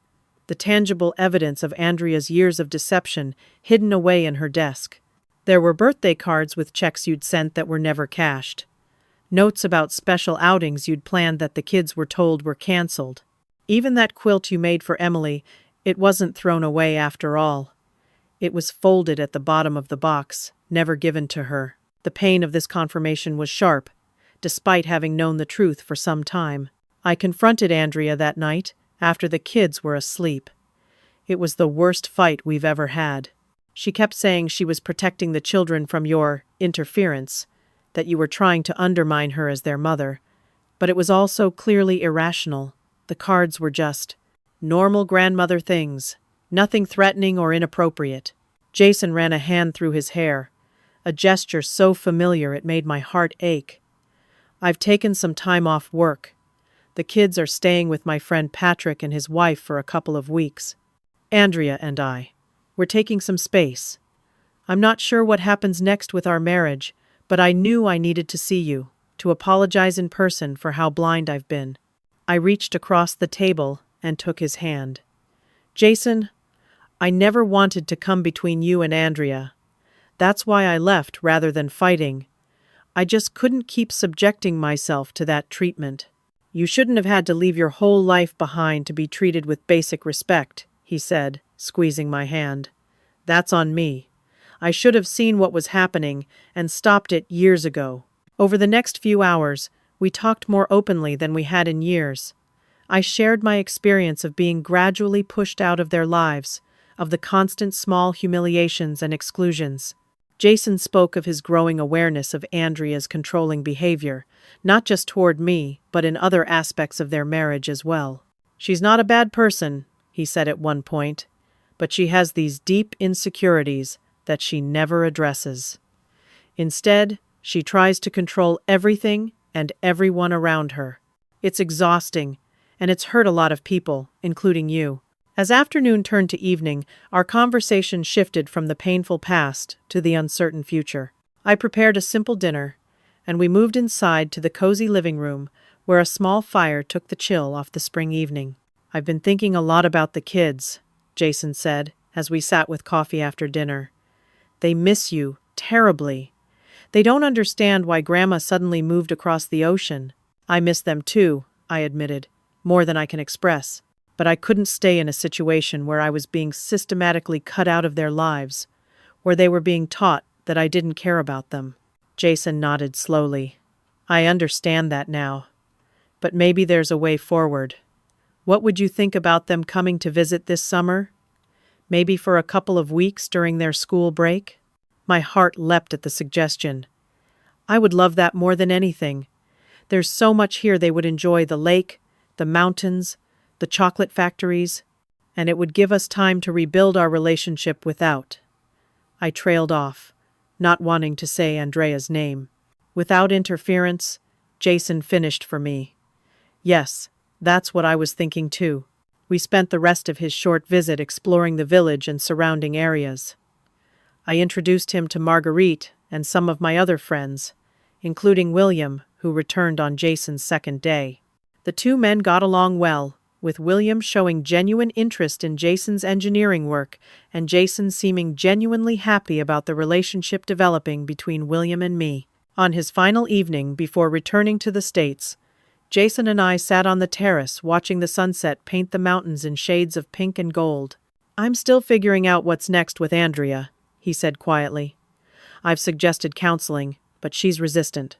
The tangible evidence of Andrea's years of deception hidden away in her desk. There were birthday cards with checks you'd sent that were never cashed. Notes about special outings you'd planned that the kids were told were canceled. Even that quilt you made for Emily, it wasn't thrown away after all. It was folded at the bottom of the box, never given to her. The pain of this confirmation was sharp, despite having known the truth for some time. I confronted Andrea that night, after the kids were asleep. It was the worst fight we've ever had. She kept saying she was protecting the children from your interference, that you were trying to undermine her as their mother. But it was all so clearly irrational. The cards were just normal grandmother things, nothing threatening or inappropriate. Jason ran a hand through his hair, a gesture so familiar it made my heart ache. "I've taken some time off work. The kids are staying with my friend Patrick and his wife for a couple of weeks. Andrea and we're taking some space. I'm not sure what happens next with our marriage, but I knew I needed to see you, to apologize in person for how blind I've been." I reached across the table and took his hand. "Jason, I never wanted to come between you and Andrea. That's why I left rather than fighting. I just couldn't keep subjecting myself to that treatment." "You shouldn't have had to leave your whole life behind to be treated with basic respect," he said, squeezing my hand. "That's on me. I should have seen what was happening and stopped it years ago." Over the next few hours, we talked more openly than we had in years. I shared my experience of being gradually pushed out of their lives, of the constant small humiliations and exclusions. Jason spoke of his growing awareness of Andrea's controlling behavior, not just toward me, but in other aspects of their marriage as well. "She's not a bad person," he said at one point, "but she has these deep insecurities that she never addresses. Instead, she tries to control everything and everyone around her. It's exhausting, and it's hurt a lot of people, including you." As afternoon turned to evening, our conversation shifted from the painful past to the uncertain future. I prepared a simple dinner, and we moved inside to the cozy living room, where a small fire took the chill off the spring evening. "I've been thinking a lot about the kids," Jason said, as we sat with coffee after dinner. "They miss you terribly. They don't understand why Grandma suddenly moved across the ocean." "I miss them too," I admitted, "more than I can express. But I couldn't stay in a situation where I was being systematically cut out of their lives, where they were being taught that I didn't care about them." Jason nodded slowly. "I understand that now. But maybe there's a way forward. What would you think about them coming to visit this summer? Maybe for a couple of weeks during their school break?" My heart leapt at the suggestion. I would love that more than anything. There's so much here they would enjoy: the lake, the mountains, the chocolate factories, and it would give us time to rebuild our relationship without. I trailed off, not wanting to say Andrea's name. "Without interference," Jason finished for me. "Yes, that's what I was thinking too." We spent the rest of his short visit exploring the village and surrounding areas. I introduced him to Marguerite and some of my other friends, including William, who returned on Jason's second day. The two men got along well, with William showing genuine interest in Jason's engineering work and Jason seeming genuinely happy about the relationship developing between William and me. On his final evening before returning to the States, Jason and I sat on the terrace watching the sunset paint the mountains in shades of pink and gold. "I'm still figuring out what's next with Andrea," he said quietly. "I've suggested counseling, but she's resistant.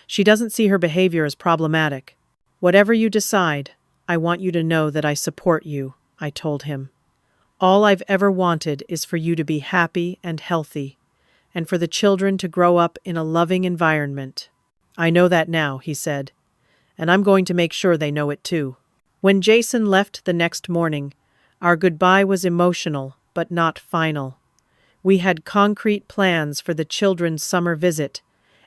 She doesn't see her behavior as problematic. Whatever you decide, I want you to know that I support you," I told him. "All I've ever wanted is for you to be happy and healthy, and for the children to grow up in a loving environment." "I know that now," he said, "and I'm going to make sure they know it too." When Jason left the next morning, our goodbye was emotional, but not final. We had concrete plans for the children's summer visit,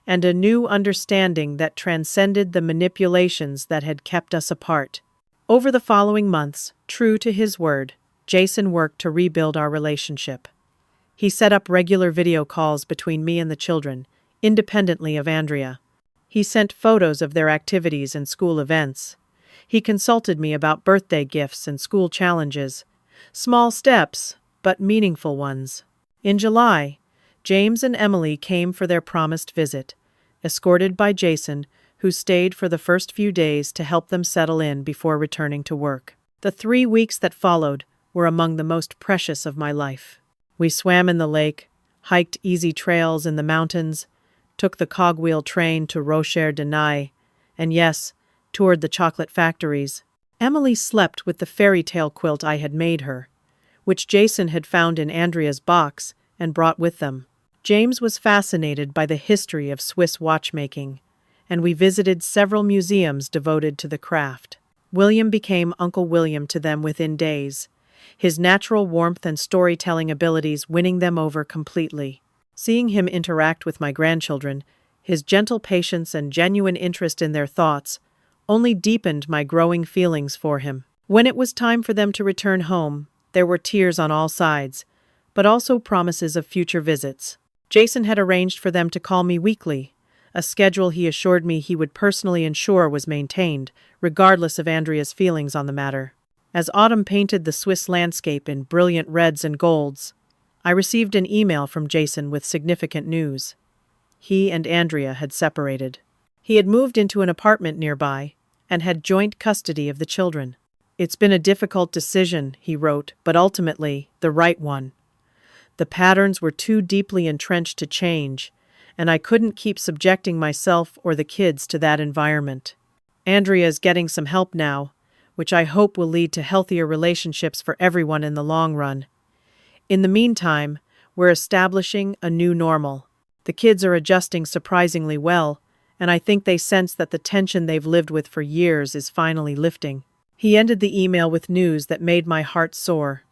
and a new understanding that transcended the manipulations that had kept us apart. Over the following months, true to his word, Jason worked to rebuild our relationship. He set up regular video calls between me and the children, independently of Andrea. He sent photos of their activities and school events. He consulted me about birthday gifts and school challenges. Small steps, but meaningful ones. In July, James and Emily came for their promised visit, escorted by Jason, who stayed for the first few days to help them settle in before returning to work. The 3 weeks that followed were among the most precious of my life. We swam in the lake, hiked easy trails in the mountains, took the cogwheel train to Rocher de Naye, and yes, toured the chocolate factories. Emily slept with the fairy tale quilt I had made her, which Jason had found in Andrea's box and brought with them. James was fascinated by the history of Swiss watchmaking, and we visited several museums devoted to the craft. William became Uncle William to them within days, his natural warmth and storytelling abilities winning them over completely. Seeing him interact with my grandchildren, his gentle patience and genuine interest in their thoughts, only deepened my growing feelings for him. When it was time for them to return home, there were tears on all sides, but also promises of future visits. Jason had arranged for them to call me weekly, a schedule he assured me he would personally ensure was maintained, regardless of Andrea's feelings on the matter. As autumn painted the Swiss landscape in brilliant reds and golds, I received an email from Jason with significant news. He and Andrea had separated. He had moved into an apartment nearby and had joint custody of the children. "It's been a difficult decision," he wrote, "but ultimately the right one. The patterns were too deeply entrenched to change, and I couldn't keep subjecting myself or the kids to that environment. Andrea is getting some help now, which I hope will lead to healthier relationships for everyone in the long run. In the meantime, we're establishing a new normal. The kids are adjusting surprisingly well, and I think they sense that the tension they've lived with for years is finally lifting." He ended the email with news that made my heart soar.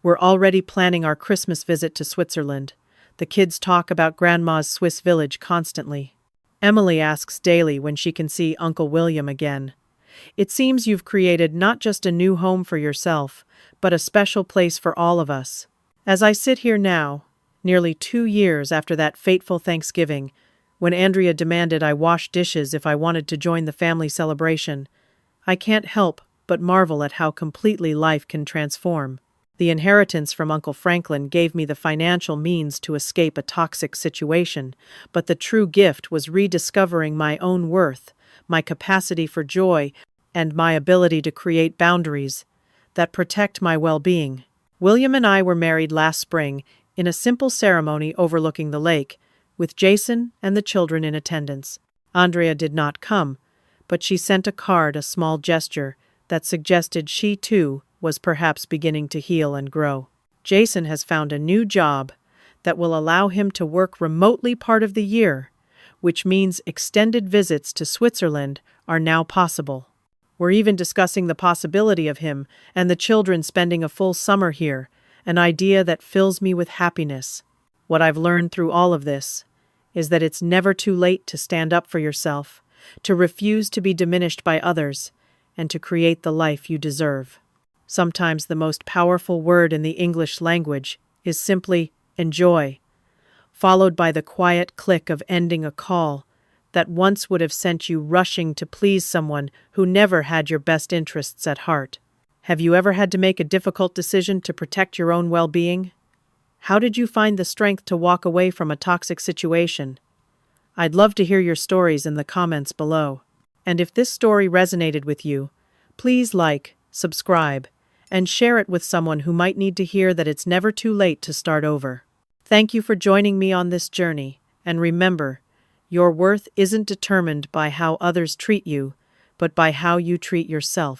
"We're already planning our Christmas visit to Switzerland. The kids talk about Grandma's Swiss village constantly. Emily asks daily when she can see Uncle William again. It seems you've created not just a new home for yourself, but a special place for all of us." As I sit here now, nearly 2 years after that fateful Thanksgiving, when Andrea demanded I wash dishes if I wanted to join the family celebration, I can't help but marvel at how completely life can transform. The inheritance from Uncle Franklin gave me the financial means to escape a toxic situation, but the true gift was rediscovering my own worth, my capacity for joy, and my ability to create boundaries that protect my well-being. William and I were married last spring in a simple ceremony overlooking the lake, with Jason and the children in attendance. Andrea did not come, but she sent a card, a small gesture that suggested she too was perhaps beginning to heal and grow. Jason has found a new job that will allow him to work remotely part of the year, which means extended visits to Switzerland are now possible. We're even discussing the possibility of him and the children spending a full summer here, an idea that fills me with happiness. What I've learned through all of this is that it's never too late to stand up for yourself, to refuse to be diminished by others, and to create the life you deserve. Sometimes the most powerful word in the English language is simply enjoy, followed by the quiet click of ending a call that once would have sent you rushing to please someone who never had your best interests at heart. Have you ever had to make a difficult decision to protect your own well-being? How did you find the strength to walk away from a toxic situation? I'd love to hear your stories in the comments below. And if this story resonated with you, please like, subscribe, and share it with someone who might need to hear that it's never too late to start over. Thank you for joining me on this journey, and remember, your worth isn't determined by how others treat you, but by how you treat yourself.